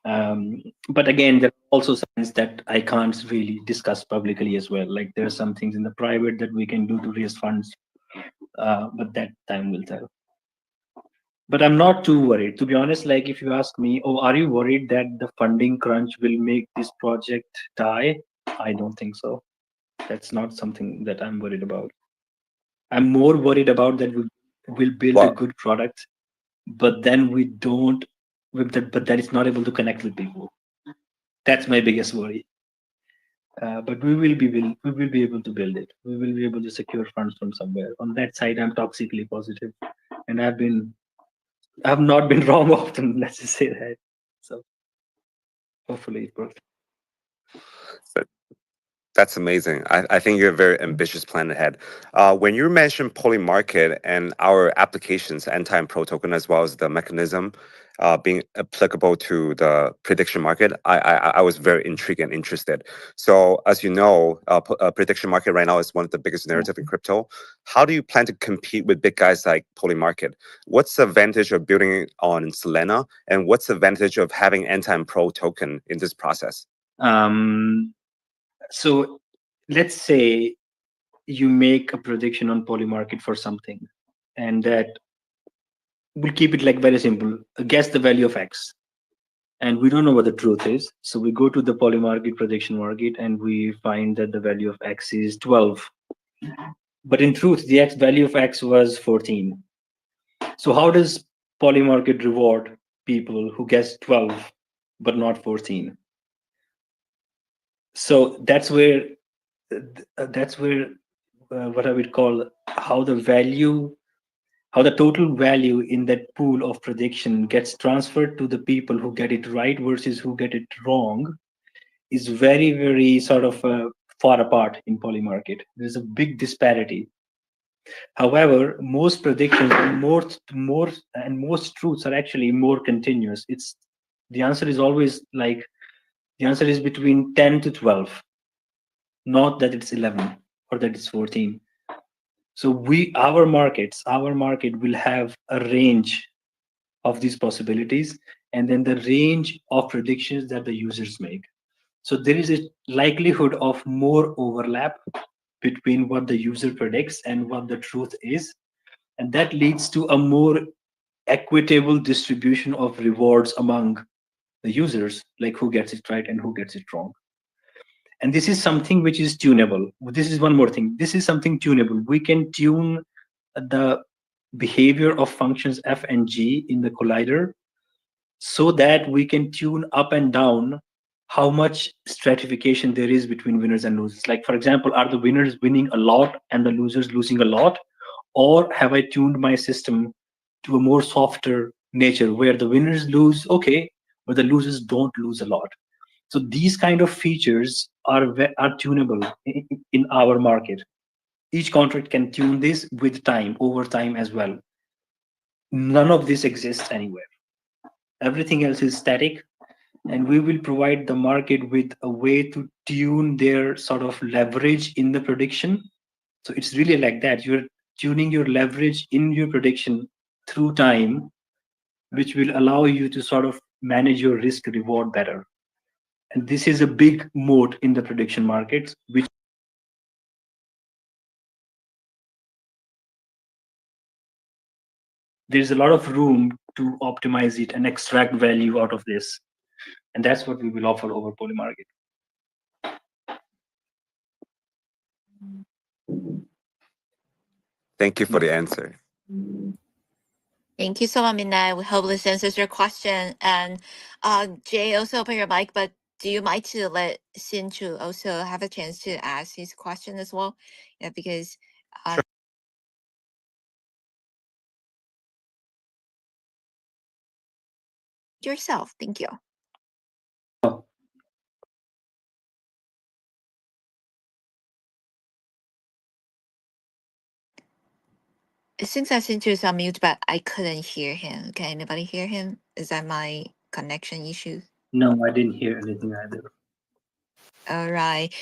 But again, there are also signs that I can't really discuss publicly as well. Like there are some things in the private that we can do to raise funds, but that time will tell. But I'm not too worried, to be honest. Like if you ask me, oh, are you worried that the funding crunch will make this project die? I don't think so. That's not something that I'm worried about. I'm more worried about that we will build a Well, good product, but then we don't, but that it's not able to connect with people. That's my biggest worry. But we will be able to build it. We will be able to secure funds from somewhere. On that side, I'm toxically positive, and I've not been wrong often. Let's just say that. So hopefully it works. that's amazing. I think you have a very ambitious plan ahead. When you mentioned Polymarket and our applications, Antime Pro token, as well as the mechanism being applicable to the prediction market, I was very intrigued and interested. So, as you know, prediction market right now is one of the biggest narrative in crypto. How do you plan to compete with big guys like Polymarket? What's the advantage of building it on Solana, and what's the advantage of having Antime Pro token in this process? So let's say you make a prediction on Polymarket for something, and that we'll keep it like very simple. Guess the value of X. and we don't know what the truth is. So we go to the poly market, prediction market, and we find that the value of X is 12. But in truth, the X value of X was 14. So how does poly market reward people who guess 12 but not 14? So that's where what I would call how the total value in that pool of prediction gets transferred to the people who get it right versus who get it wrong is very, very sort of far apart in poly market. There's a big disparity. However, most predictions and most truths are actually more continuous. It's the answer is always like the answer is between 10 to 12, not that it's 11 or that it's 14. So our market will have a range of these possibilities and then the range of predictions that the users make. So there is a likelihood of more overlap between what the user predicts and what the truth is. And that leads to a more equitable distribution of rewards among the users, like who gets it right and who gets it wrong. And this is something which is tunable. This is one more thing. This is something tunable. We can tune the behavior of functions f and g in the collider so that we can tune up and down how much stratification there is between winners and losers. Like, for example, are the winners winning a lot and the losers losing a lot? Or have I tuned my system to a more softer nature where the winners lose, okay, but the losers don't lose a lot? So these kind of features are tunable in our market. Each contract can tune this with time, over time as well. None of this exists anywhere. Everything else is static, and we will provide the market with a way to tune their sort of leverage in the prediction. So it's really like that. You're tuning your leverage in your prediction through time, which will allow you to sort of manage your risk reward better. And this is a big moat in the prediction markets, which there's a lot of room to optimize it and extract value out of this. And that's what we will offer over Polymarket. Thank you for the answer. Thank you so much, Midnight. We hope this answers your question. And Jay, also open your mic, but do you mind to let Sinchu also have a chance to ask his question as well? Yeah, because Sure. yourself. Thank you. It seems that Sinchu is on mute, but I couldn't hear him. Can anybody hear him? Is that my connection issue? No, I didn't hear anything either. All right.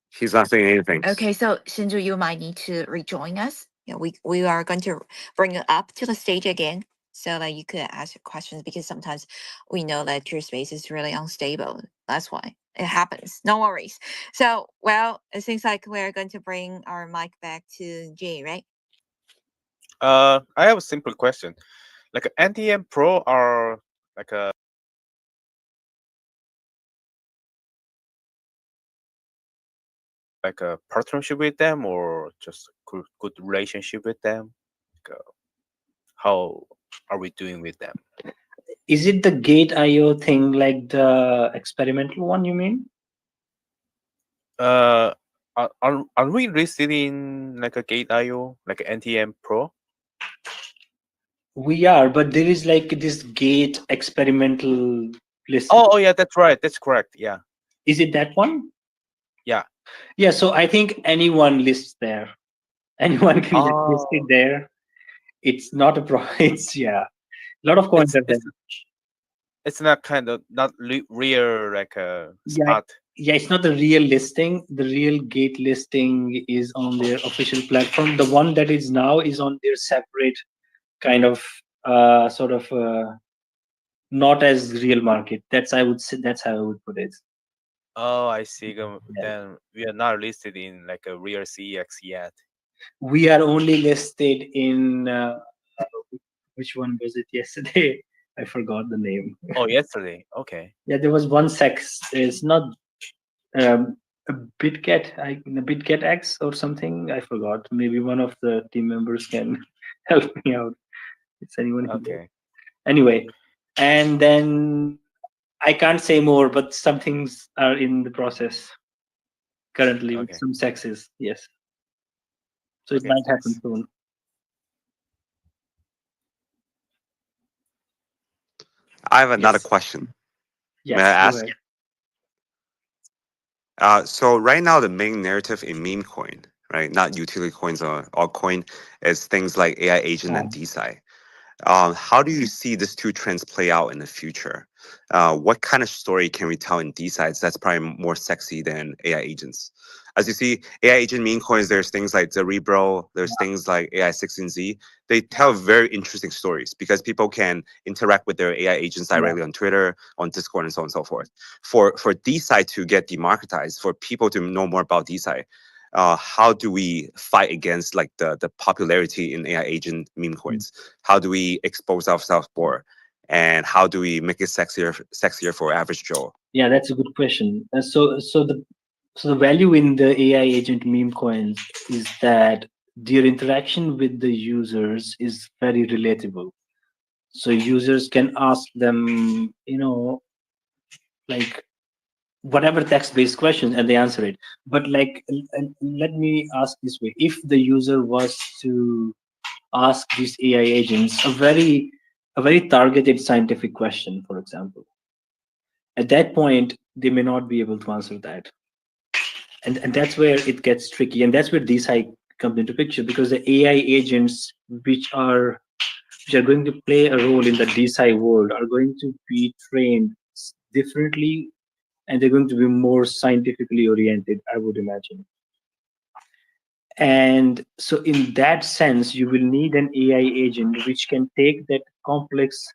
He's not saying anything. Okay, so Shinju, you might need to rejoin us. Yeah, we are going to bring you up to the stage again so that you could ask your questions because sometimes we know that your space is really unstable. That's why it happens. No worries. So, well, it seems like we're going to bring our mic back to Jay, right? I have a simple question. Like NTM Pro are like a partnership with them or just good relationship with them? Like, how are we doing with them? Is it the Gate.io thing, like the experimental one, you mean? Are we listed in like a Gate.io, like NTM Pro? We are, but there is like this Gate experimental list. Oh, yeah, that's right. That's correct. Yeah. Is it that one? Yeah. Yeah, so I think anyone lists there. Anyone can get listed there. It's not a problem. It's, yeah. A lot of coins are there. It's not kind of not real like a spot. Yeah, it's not the real listing. The real Gate listing is on their official platform. The one that is now is on their separate kind of sort of not as real market. That's I would say that's how I would put it. Oh, I see. Then we are not listed in like a real CEX yet. We are only listed in which one was it yesterday? I forgot the name. Oh, yesterday. Okay. Yeah, there was one sex. It's not um, a BitGet, a BitGet X or something. I forgot. Maybe one of the team members can help me out. It's anyone here. Okay. Anyway, and then I can't say more, but some things are in the process currently with Okay. some sexes. Yes, so it Okay. might happen Thanks. soon. I have another Yes. question. May I Yes. Go ask? ahead. So right now, the main narrative in meme coin, right, not utility coins or altcoin, is things like AI agent and DeSci. How do you see these two trends play out in the future? What kind of story can we tell in these sides that's probably more sexy than AI agents? As you see, AI agent meme coins, there's things like Cerebro, there's things like AI 16Z. They tell very interesting stories because people can interact with their AI agents Yeah. directly on Twitter, on Discord, and so on and so forth. For DeSci to get democratized, for people to know more about DeSci, how do we fight against like the popularity in AI agent meme coins? How do we expose ourselves more, and how do we make it sexier for average Joe? Yeah, that's a good question. So the value in the AI agent meme coins is that their interaction with the users is very relatable. So users can ask them, like whatever text-based question, and they answer it. But like, let me ask this way: if the user was to ask these AI agents a very targeted scientific question, for example, at that point they may not be able to answer that, and that's where it gets tricky, and that's where DeSci comes into picture, because the AI agents which are going to play a role in the DeSci world are going to be trained differently, and they're going to be more scientifically oriented, I would imagine. And so in that sense, you will need an AI agent which can take that complex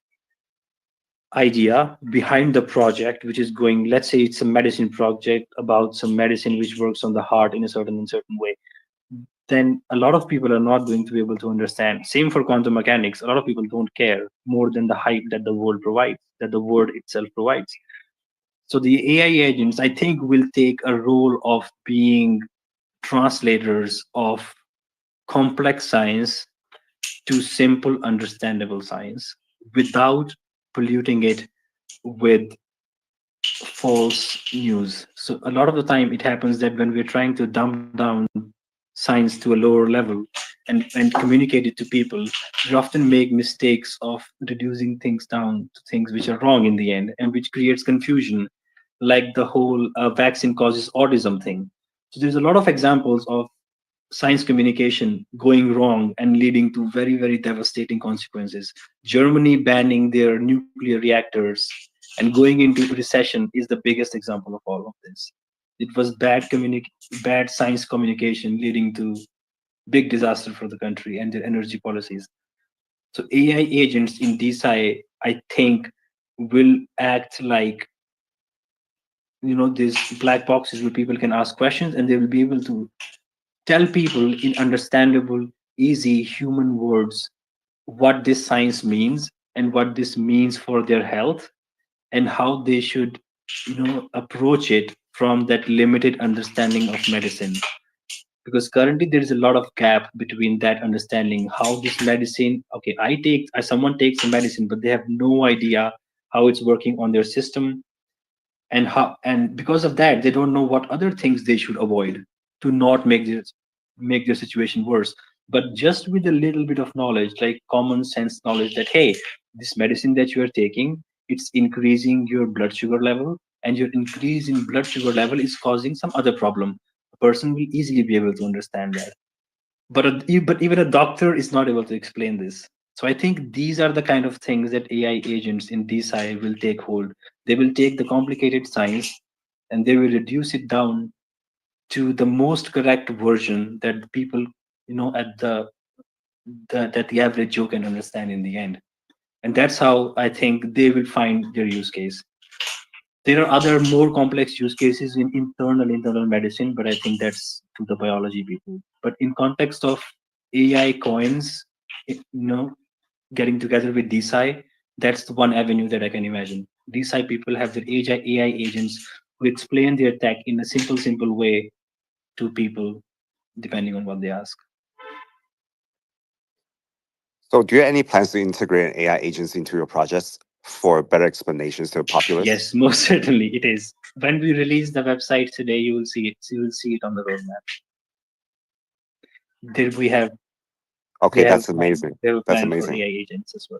idea behind the project, which is going, let's say it's a medicine project about some medicine which works on the heart in a certain way. Then a lot of people are not going to be able to understand. Same for quantum mechanics. A lot of people don't care more than the hype that the world provides, that the word itself provides. So the AI agents, I think, will take a role of being translators of complex science to simple, understandable science without polluting it with false news. So a lot of the time it happens that when we're trying to dumb down science to a lower level and communicate it to people, we often make mistakes of reducing things down to things which are wrong in the end, and which creates confusion, like the whole vaccine causes autism thing. So there's a lot of examples of science communication going wrong and leading to very, very devastating consequences. Germany banning their nuclear reactors and going into recession is the biggest example of all of this. It was bad science communication leading to big disaster for the country and their energy policies. So AI agents in DeSci, I think, will act like, these black boxes where people can ask questions, and they will be able to tell people in understandable, easy human words what this science means and what this means for their health, and how they should, approach it from that limited understanding of medicine. Because currently there is a lot of gap between that understanding how this medicine. Okay, someone takes a medicine, but they have no idea how it's working on their system, and because of that they don't know what other things they should avoid to not make their situation worse. But just with a little bit of knowledge, like common sense knowledge, that hey, this medicine that you are taking, it's increasing your blood sugar level, and your increase in blood sugar level is causing some other problem, a person will easily be able to understand that. But even a doctor is not able to explain this. So I think these are the kind of things that AI agents in DeSci will take hold. They will take the complicated science and they will reduce it down to the most correct version that people, at that the average Joe can understand in the end. And that's how I think they will find their use case. There are other more complex use cases in internal medicine, but I think that's to the biology people. But in context of AI coins, getting together with DeSci, That's the one avenue that I can imagine. These type people have their AI agents who explain their tech in a simple way to people, depending on what they ask. So, do you have any plans to integrate an AI agents into your projects for better explanations to the populace? Yes, most certainly it is. When we release the website today, you will see it. You will see it on the roadmap. There we have. Okay, that's amazing. They have a That's plan for amazing. AI agents as well.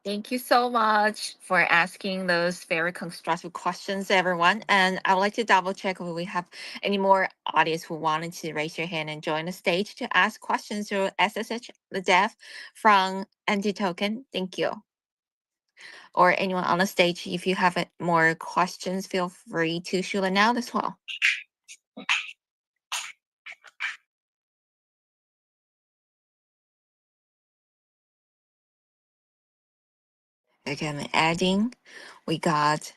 Thank you so much for asking those very constructive questions, everyone. And I would like to double check if we have any more audience who wanted to raise your hand and join the stage to ask questions to SSH, the dev from Antitoken. Thank you. Or anyone on the stage, if you have more questions, feel free to shoot it out as well. Again, adding, we got,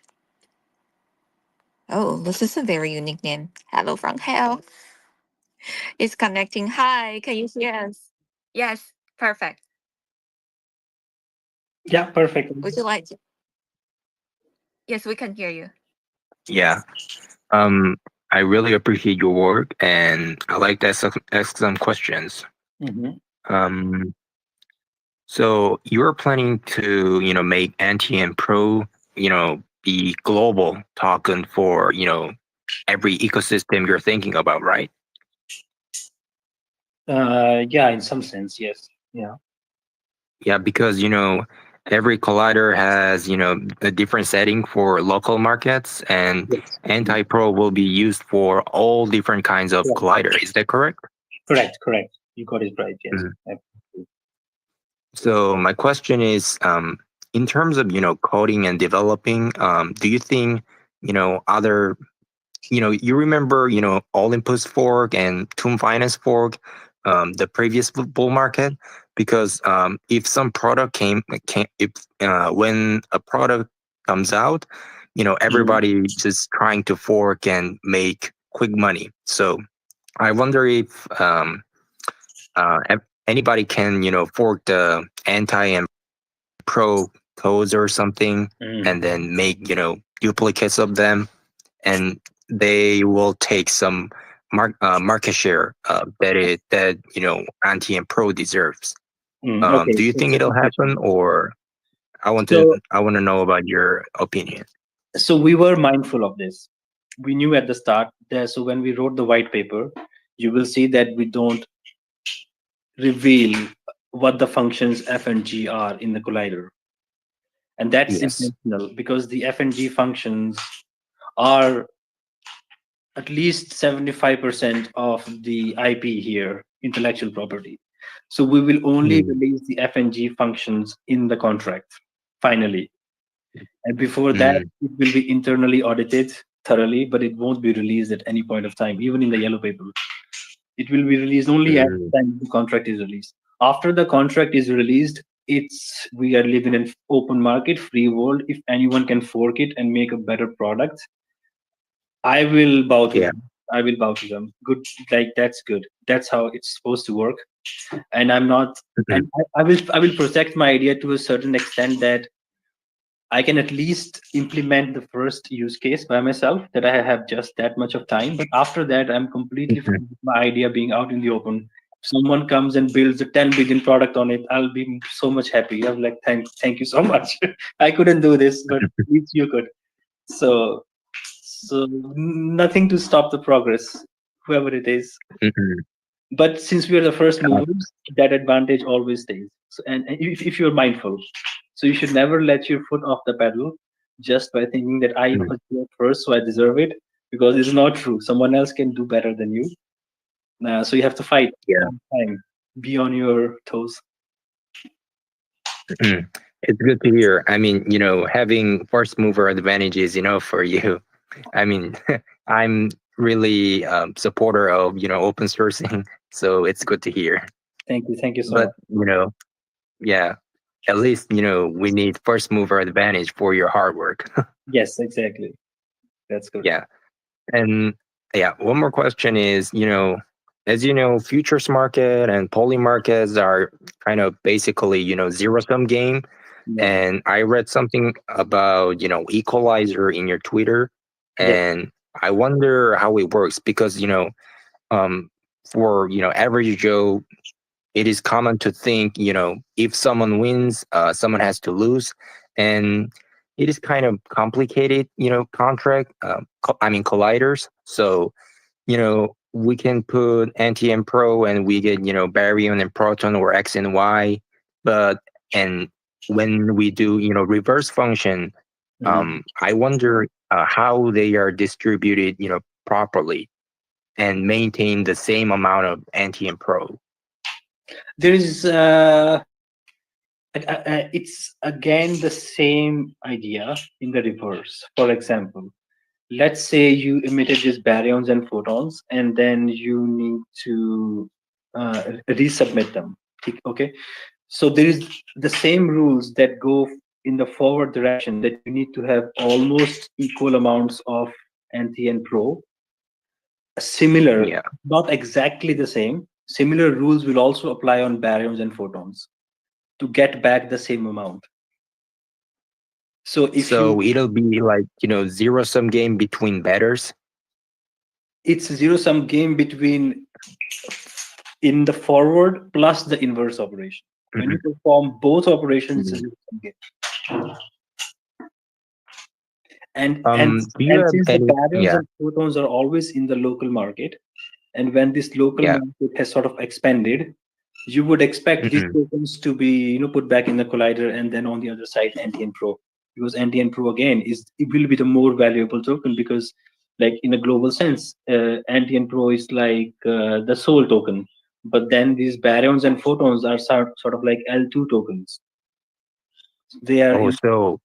oh, this is a very unique name. Hello from hell. It's connecting. Hi, can you hear us? Yes, perfect. Yeah, perfect. Would you like to? Yes, we can hear you. Yeah. I really appreciate your work, and I like to ask some questions. Mhm. Um, so you're planning to, make Anti and Pro, be global token for, every ecosystem you're thinking about, right? Yeah, in some sense, yes. Yeah. Yeah, because, every collider has, a different setting for local markets, and Yes. Anti-Pro will be used for all different kinds of Correct. collider. Is that correct? Correct. You got it right. Yes. Mhm. So my question is, in terms of, coding and developing, do you think, other, you remember, Olympus fork and Tomb Finance fork, the previous bull market? Because if some product if when a product comes out, everybody just trying to fork and make quick money. So I wonder if anybody can, fork the anti and pro codes or something, and then make, duplicates of them, and they will take some market share that anti and pro deserves. Okay. Do you So it's think a it'll good question. happen, or So, I want to know about your opinion? so we were mindful of this. We knew at the start that. So when we wrote the white paper, you will see that we don't reveal what the functions F and G are in the collider, and that's Yes. intentional because the F and G functions are at least 75% of the IP here, intellectual property. So we will only Mm, release the FNG functions in the contract, finally. And before that, mm, it will be internally audited thoroughly, but it won't be released at any point of time, even in the yellow paper. It will be released only at mm, the time the contract is released. After the contract is released, we are living in an open market, free world. If anyone can fork it and make a better product, I will bow to yeah. them. I will bow to them. Good, like that's good. That's how it's supposed to work. And I'm not, Mhm, and I will protect my idea to a certain extent that I can at least implement the first use case by myself. That I have just that much of time. But after that, I'm completely mhm, fine with my idea being out in the open. If someone comes and builds a 10 billion product on it, I'll be so much happy. I'm like, thank you so much. I couldn't do this, but at least you could. So nothing to stop the progress, whoever it is. mhm. But since we are the first Uh, movers, that advantage always stays. So, and if you're mindful, so you should never let your foot off the pedal just by thinking that I mm, was here first, so I deserve it, because it's not true. Someone else can do better than you. So you have to fight yeah. all the time. Be on your toes. Mm. It's good to hear. I mean, having first mover advantages, for you. I mean, I'm really supporter of open sourcing, so it's good to hear. Thank you so But much. yeah, at least we need first mover advantage for your hard work. Yes, exactly. That's good. Yeah, and yeah, one more question is, as you know, futures market and poly markets are kind of basically, zero sum game. Yeah. And I read something about, equalizer in your Twitter, Yes. and I wonder how it works because, um, for, average Joe, it is common to think, if someone wins, someone has to lose. And it is kind of complicated, contract, colliders. So, we can put anti and pro and we get, baryon and proton or X and Y. And when we do, reverse function, I wonder how they are distributed, properly and maintain the same amount of anti and pro. There is it's again the same idea in the reverse. For example, let's say you emitted these baryons and photons, and then you need to resubmit them. Okay, so there is the same rules that go in the forward direction, that you need to have almost equal amounts of anti and pro. Similar, Yeah. not exactly the same, similar rules will also apply on baryons and photons to get back the same amount. So if So you, it'll be like, zero sum game between betters. it's a zero sum game between in the forward plus the inverse operation. When you Mhm. perform both operations, it's a Mhm. zero sum game. And Do you have since the any? baryons Yeah. and photons are always in the local market, and when this local Yeah. market has sort of expanded, you would expect these Mhm. tokens to be put back in the collider, and then on the other side anti and pro, because anti and pro again is, it will be the more valuable token, because like in a global sense, anti and pro is like the soul token, but then these baryons and photons are sort of like L2 tokens. They are Oh, in so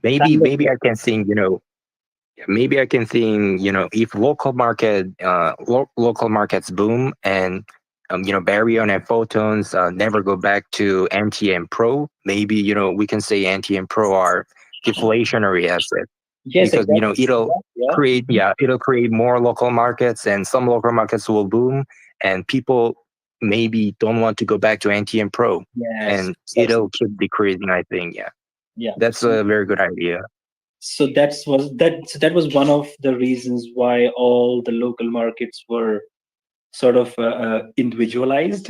maybe kind of maybe I can think, maybe I can think, if local markets boom and baryon and photons never go back to anti and pro, maybe we can say anti and pro are deflationary assets yes, because exactly. it'll Yeah, create, it'll create more local markets and some local markets will boom and people maybe don't want to go back to anti and pro yes, and precisely. it'll keep decreasing. I think, yeah, Yeah. that's a very good idea. So that was one of the reasons why all the local markets were sort of individualized,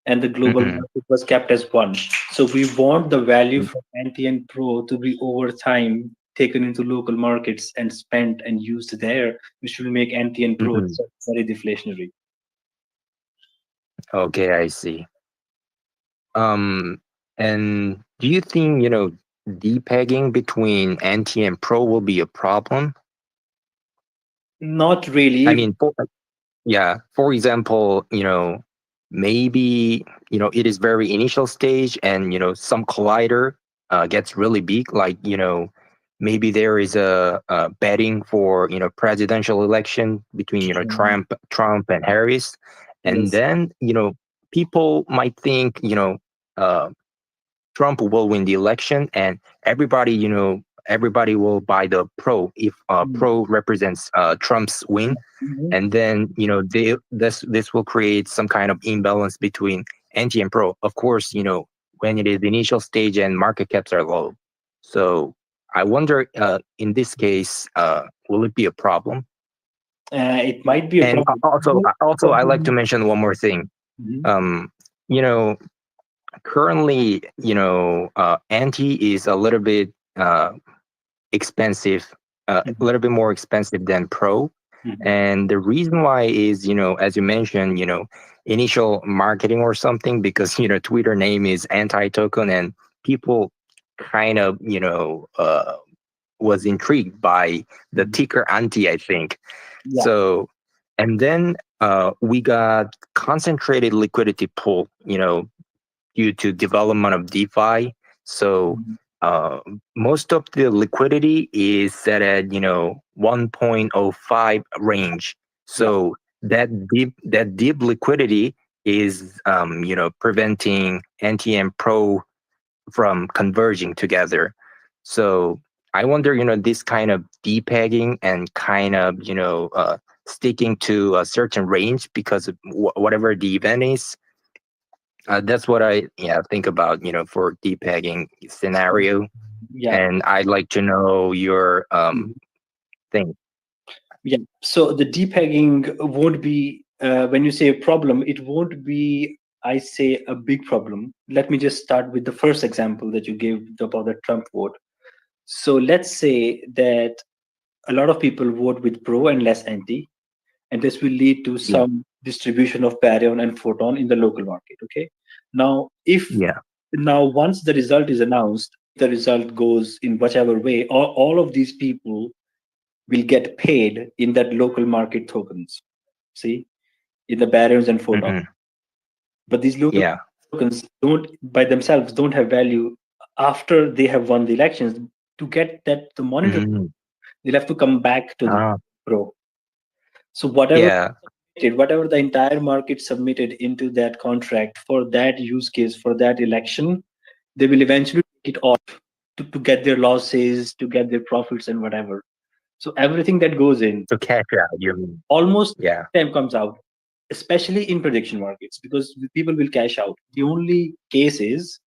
and the global Mhm. market was kept as one. So we want the value from anti and pro to be over time taken into local markets and spent and used there, which will make anti and pro Mhm. itself very deflationary. Okay, I see. Um, and do you think, depegging between anti and pro will be a problem? Not I really. mean, yeah, for example, maybe, it is very initial stage and, some collider gets really big, like, maybe there is a betting for, presidential election between, Trump and Harris. And Yes. then, people might think, uh, Trump will win the election, and everybody will buy the pro if Mm. pro represents Trump's win, Mhm. and then this will create some kind of imbalance between anti and pro. Of course, when it is the initial stage and market caps are low. So I wonder, in this case, will it be a problem? It might be a And problem. also, I like to mention one more thing. Mhm. Um, you know, Currently, anti is a little bit expensive, a Mhm. little bit more expensive than pro. Mhm. And the reason why is, as you mentioned, initial marketing or something, because, Twitter name is Antitoken and people kind of, was intrigued by the Mhm. ticker anti, I think. Yeah. So, and then we got concentrated liquidity pool, due to development of DeFi. So Mhm. uh, most of the liquidity is set at 1.05 range. Yeah. So that deep liquidity is preventing anti and pro from converging together. So I wonder, this kind of depegging and kind of sticking to a certain range because of whatever the event is. That's what I think about, for depegging scenario. Yeah. And I'd like to know your thing. Yeah. So the depegging won't be, when you say a problem, it won't be, I say, a big problem. Let me just start with the first example that you gave about the Trump vote. So let's say that a lot of people vote with pro and less anti, and this will lead to Yeah. some distribution of baryon and photon in the local market. Okay. Now, Yeah. once the result is announced, the result goes in whichever way, all of these people will get paid in that local market tokens. See, in the baryons and photons. Hmm. But these local Yeah. tokens don't by themselves don't have value after they have won the elections. To get that the monitor, Hmm. they'll have to come back to the Ah, pro. So whatever yeah. whatever the entire market submitted into that contract for that use case for that election, they will eventually take it off to get their losses, to get their profits and whatever. So everything that goes in To cash out, you mean? almost Yeah. time comes out, especially in prediction markets, because people will cash out. The only case is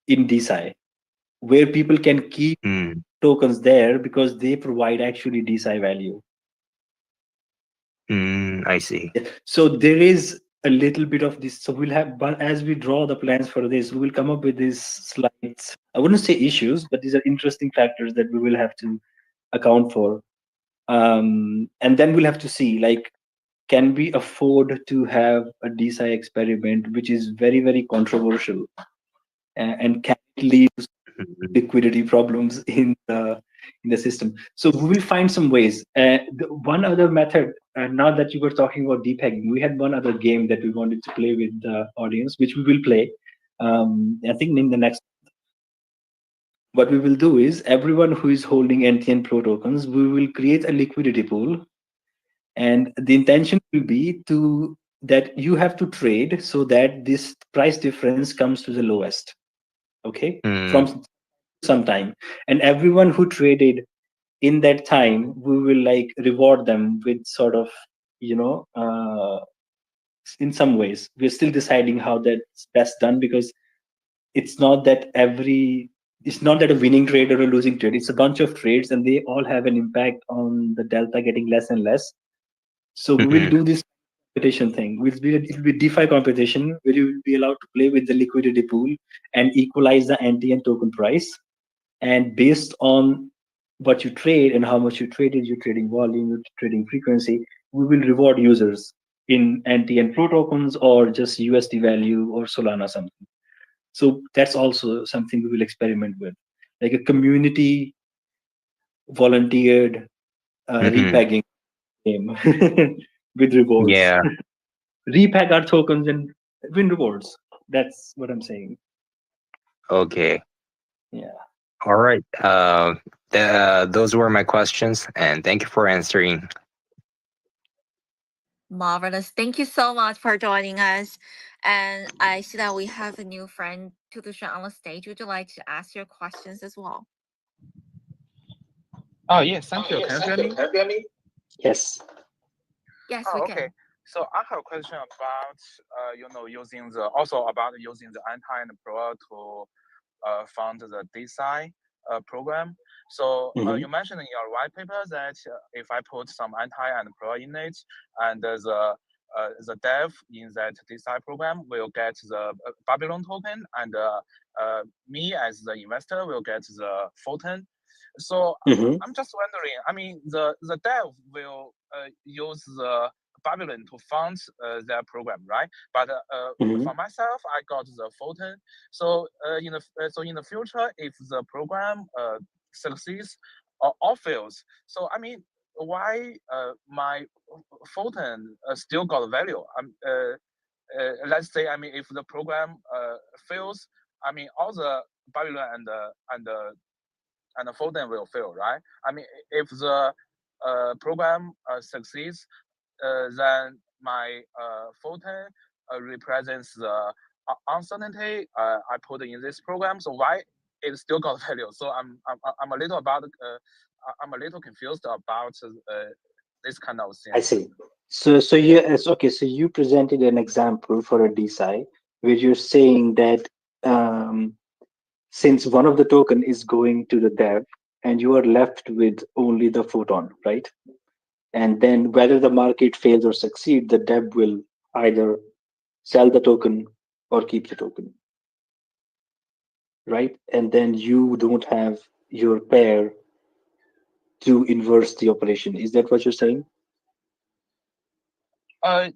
in DeSci, where people can keep Mm. tokens there because they provide actually DeSci value. I see. So there is a little bit of this. So we'll have, but as we draw the plans for this, we will come up with these slides. I wouldn't say issues, but these are interesting factors that we will have to account for. And then we'll have to see, like, can we afford to have a DeSci experiment, which is very, very controversial, and can it lead to Mhm. liquidity problems in the system? So we will find some ways. One other method, now that you were talking about depegging, we had one other game that we wanted to play with the audience, which we will play. I think in the next, what we will do is everyone who is holding NTN Pro tokens, we will create a liquidity pool, and the intention will be to that you have to trade so that this price difference comes to the lowest. Okay, Mm. from some time, and everyone who traded in that time, we will like reward them with sort of, you know uh, in some ways we're still deciding how that's best done, because it's not that it's not that a winning trade or a losing trade, it's a bunch of trades and they all have an impact on the delta getting less and less. So we will Mhm. do this competition thing. It will be DeFi competition where you will be allowed to play with the liquidity pool and equalize the NTN token price. And based on what you trade and how much you traded, your trading volume, your trading frequency, we will reward users in NTN Pro tokens or just USD value or Solana something. So that's also something we will experiment with, like a community volunteered Mhm. repagging game with rewards. Yeah. Repag our tokens and win rewards. That's what I'm saying. Okay. Yeah. All right. Those were my questions, and thank you for answering. Marvelous. Thank you so much for joining us. And I see that we have a new friend, Tudushan, on the stage. Would you like to ask your questions as well? Oh yes, thank Oh, you. yes, Can you thank hear you. me? Can you hear me? Yes. Yes, we Oh, okay. can. So I have a question about, using the anti and pro to fund the design program. So Hmm. you mentioned in your white paper that if I put some anti and pro in it, and the dev in that design program will get the Babylon token, and me as the investor will get the Photon. So Hmm. I'm just wondering. I mean, the dev will use the Babylon to fund their program, right? But Hmm. for myself, I got the Photon. So in the future, if the program succeeds or fails, so I mean, why my Photon still got value? Let's say, I mean, if the program fails, I mean, all the Babylon and the Photon will fail, right? I mean, if the program succeeds, then my Photon represents the uncertainty I put in this program. So why it still got value? So I'm a little confused about this kind of I things. see. So okay. So you presented an example for a DeSci where you're saying that um, since one of the token is going to the dev and you are left with only the photon, right? And then whether the market fails or succeed, the dev will either sell the token or keep the token, right? And then you don't have your pair to inverse the operation. Is that what you're saying? Uh,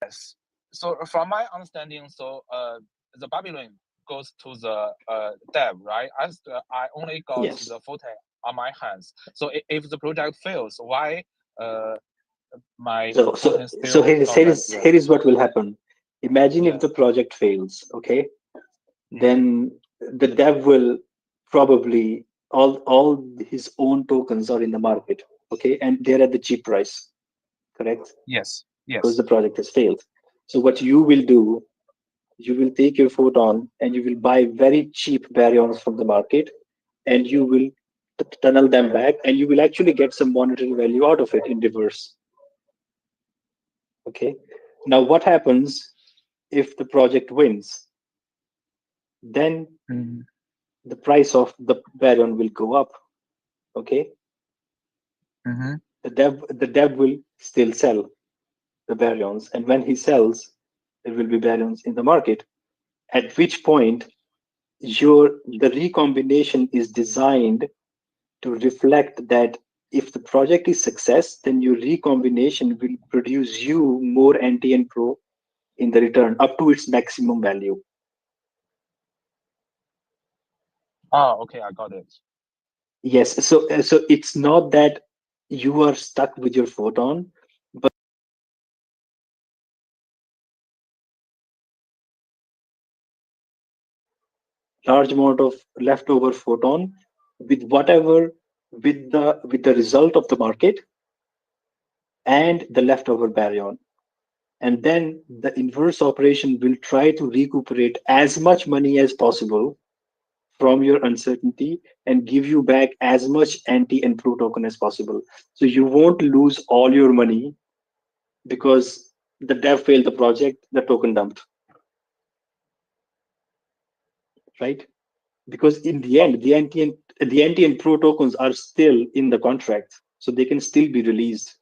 yes. So from my understanding, so the Babylon goes to the dev, right? As I only got Yes. the photon on my hands. So if the project fails, why uh my So token still got here is what will happen. Imagine if yeah. the project fails, okay? Mm-hmm. Then the dev will probably all his own tokens are in the market, okay, and they're at the cheap price, correct? Yes. Because Yes. the project has failed. So what you will do, you will take your photon and you will buy very cheap baryons from the market, and you will tunnel them back, and you will actually get some monetary value out of it in reverse. Okay. Now, what happens if the project wins? Then Mm-hmm. the price of the baryon will go up. Okay. Mm-hmm. The dev will still sell the baryons, and when he sells, there will be baryons in the market. At which point, the recombination is designed to reflect that if the project is success, then your recombination will produce you more anti and pro in the return up to its maximum value. Oh, okay, I got it. Yes, so it's not that you are stuck with your photon, but large amount of leftover photon with whatever with the result of the market and the leftover baryon. And then the inverse operation will try to recuperate as much money as possible from your uncertainty and give you back as much anti and pro token as possible. So you won't lose all your money because the dev failed the project, the token dumped, right? Because in the Oh, end, the anti and pro tokens are still in the contract, so they can still be released,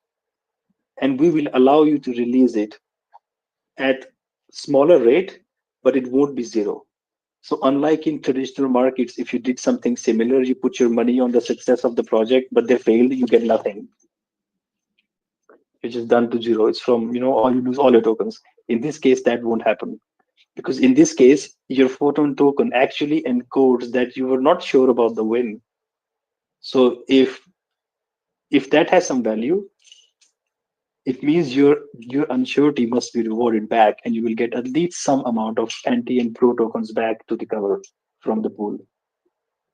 and we will allow you to release it at smaller rate, but it won't be zero. So unlike in traditional markets, if you did something similar, you put your money on the success of the project, but they failed, you get nothing. Which is done to zero. It's from, all you lose all your tokens. In this case, that won't happen. Because in this case, your photon token actually encodes that you were not sure about the win. So if that has some value, it means your unsurety must be rewarded back, and you will get at least some amount of anti and pro tokens back to recover from the pool.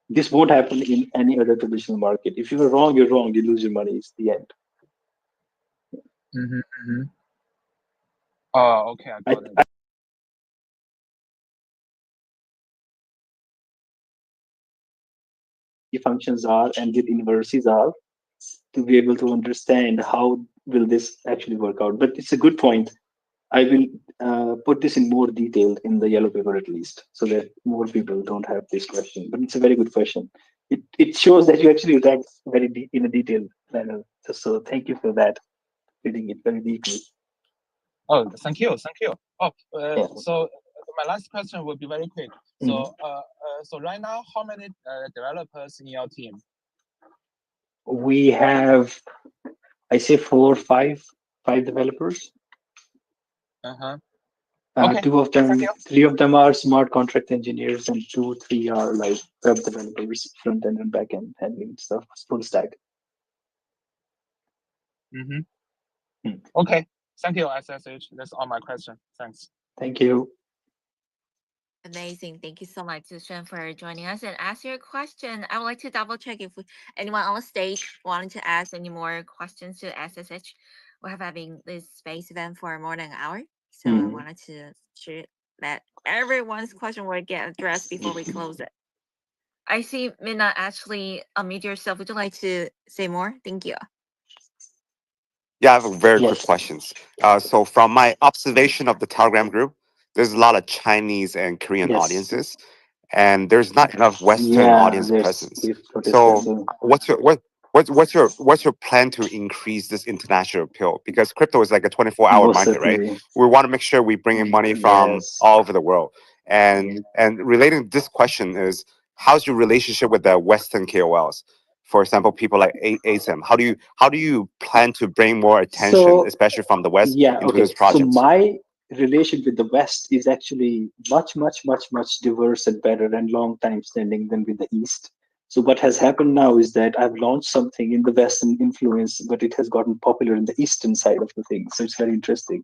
This won't happen in any other traditional market. If you are wrong, you're wrong. You lose your money. It's the end. mm-hmm, mm-hmm. Oh, okay, I I, got it. functions are and the inverses are to be able to understand how will this actually work out. But it's a good point. I will put this in more detail in the yellow paper at least, so that more people don't have this question. But it's a very good question. It shows that you actually read very in a detailed manner. So thank you for that, reading it very deeply. Oh, thank you, thank you. Oh, Yeah. so my last question will be very quick. Mhm. So right now, how many developers in your team? We have, I say, five developers. Uh-huh. Okay, Two of thank them, you. three of them are smart contract engineers, and three are like web developers, front end and back end, handling stuff, full stack. Mm-hmm. Hmm. Okay, thank you, SSH. That's all my question. Thanks. Thank you. Amazing. Thank you so much, Zushan, for joining us and ask your question. I would like to double check if anyone on the stage wanted to ask any more questions to SSH. We're having this space event for more than an hour. So I Mhm. wanted to sure that everyone's question will get addressed before we close it. I see Minna actually unmute yourself. Would you like to say more? Thank you. Yeah, I have a very quick Yes. questions. So from my observation of the Telegram group, there's a lot of Chinese and Korean Yes. audiences, and there's not enough Western Yeah, audience that's presence. if what is So concerned. what's your plan to increase this international appeal? Because crypto is like a 24-hour Most market, right? certainly. We want to make sure we bring in money from Yes. all over the world. And relating to this question is, how's your relationship with the Western KOLs? For example, people like ASM. How do you plan to bring more attention, So especially from the West, yeah, into okay. those So projects? my relation with the West is actually much diverse and better and long time standing than with the East. So what has happened now is that I've launched something in the Western influence, but it has gotten popular in the Eastern side of the thing. So it's very interesting.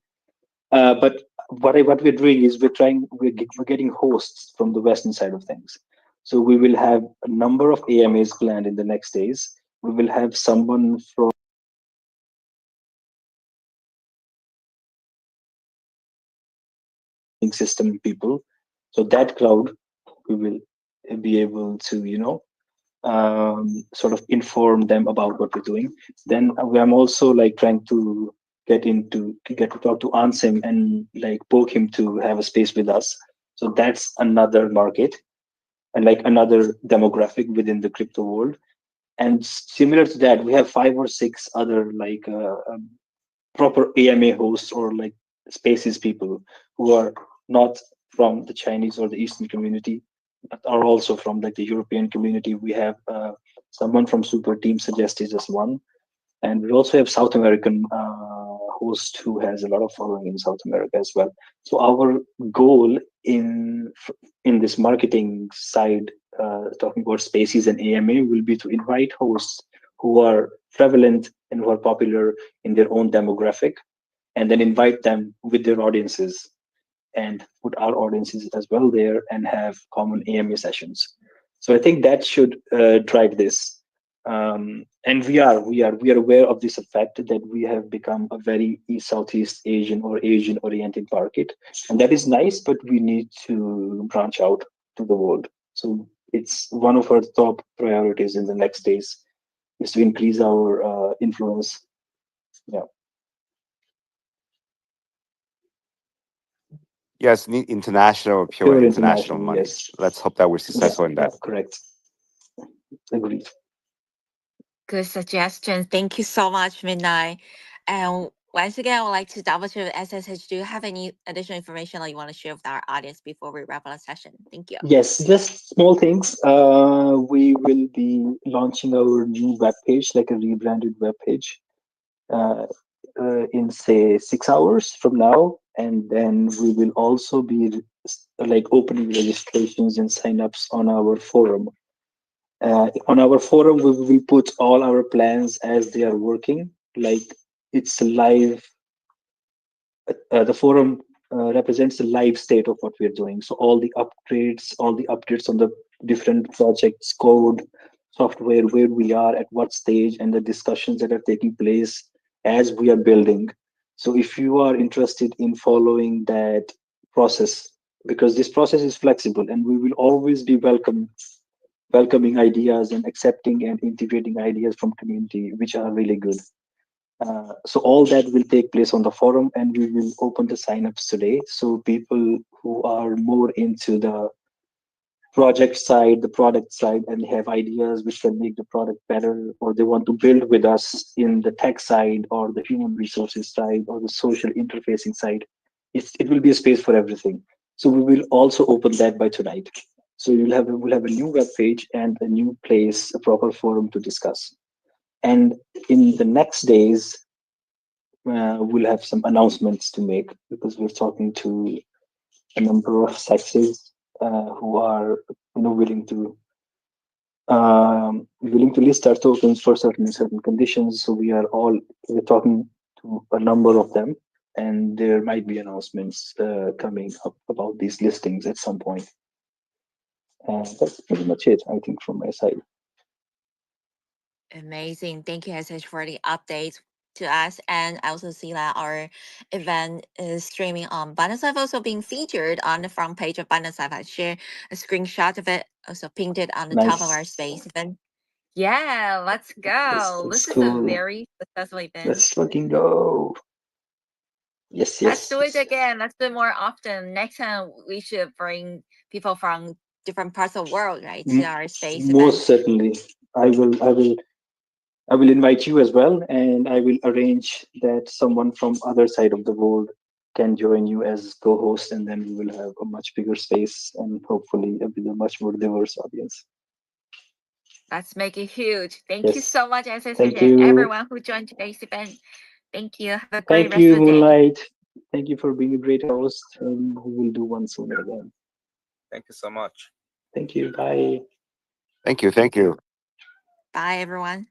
But what we're doing is we're getting hosts from the Western side of things. So we will have a number of AMAs planned in the next days. We will have someone from system people. So that crowd we will be able to sort of inform them about what we're doing. Then I'm also like trying to get to talk to Ansim and like poke him to have a space with us. So that's another market and like another demographic within the crypto world. And similar to that, we have five or six other like proper AMA hosts or like spaces people who are not from the Chinese or the Eastern community, but are also from like the European community. We have someone from Super Team suggested as one, and we also have South American host who has a lot of following in South America as well. So our goal in this marketing side, talking about spaces and AMA, will be to invite hosts who are prevalent and who are popular in their own demographic, and then invite them with their audiences and put our audiences as well there and have common AMA sessions. So I think that should drive this. And we are aware of this fact that we have become a very Southeast Asian or Asian oriented market, and that is nice. But we need to branch out to the world. So it's one of our top priorities in the next days is to increase our influence. Yeah. Yes, need international appeal Pure and international international, money. yes. Let's hope that we're Yeah, successful in yeah, that. correct. Agreed. Good suggestion. Thank you so much, Midnight. And once again, I would like to double check with SSH. Do you have any additional information that you want to share with our audience before we wrap up the session? Thank you. Yes, just small things. We will be launching our new web page, like a rebranded web page, uh, in say 6 hours from now, and then we will also be like opening registrations and signups on our forum. On our forum, we will put all our plans as they are working. Like it's live. The forum represents the live state of what we're doing. So all the upgrades, all the updates on the different projects, code, software, where we are at what stage, and the discussions that are taking place as we are building. So if you are interested in following that process, because this process is flexible and we will always be welcoming ideas and accepting and integrating ideas from community which are really good. So all that will take place on the forum, and we will open the signups today. So people who are more into the project side, the product side, and they have ideas which can make the product better, or they want to build with us in the tech side, or the human resources side, or the social interfacing side, it will be a space for everything. So we will also open that by tonight. So we'll have a new web page and a new place, a proper forum to discuss. And in the next days, we'll have some announcements to make because we're talking to a number of sexes who are willing to list our tokens for certain conditions. So we're talking to a number of them, and there might be announcements coming up about these listings at some point. That's pretty much it, I think, from my side. Amazing. Thank you, SH, for the update to us. And I also see that our event is streaming on Binance Live, also being featured on the front page of Binance Live. I share a screenshot of it, also pinned it on the top of our Nice. space event. Yeah, let's go. That's This is a cool. very successful event. Let's fucking go. Yes, Let's yes. do it yes. again. Let's do it more often. Next time we should bring people from different parts of the world, right, to our space Most event. certainly. I will invite you as well, and I will arrange that someone from other side of the world can join you as co-host, and then we will have a much bigger space and hopefully with a much more diverse audience. Let's make it huge. Thank you Yes. so much, ancestors, Thank and you. everyone who joined today's event. Thank you. Have a great Thank rest you, of the day. Moonlight. Thank you for being a great host. Who will do one sooner again. Thank you so much. Thank you. Bye. Thank you. Thank you. Bye, everyone.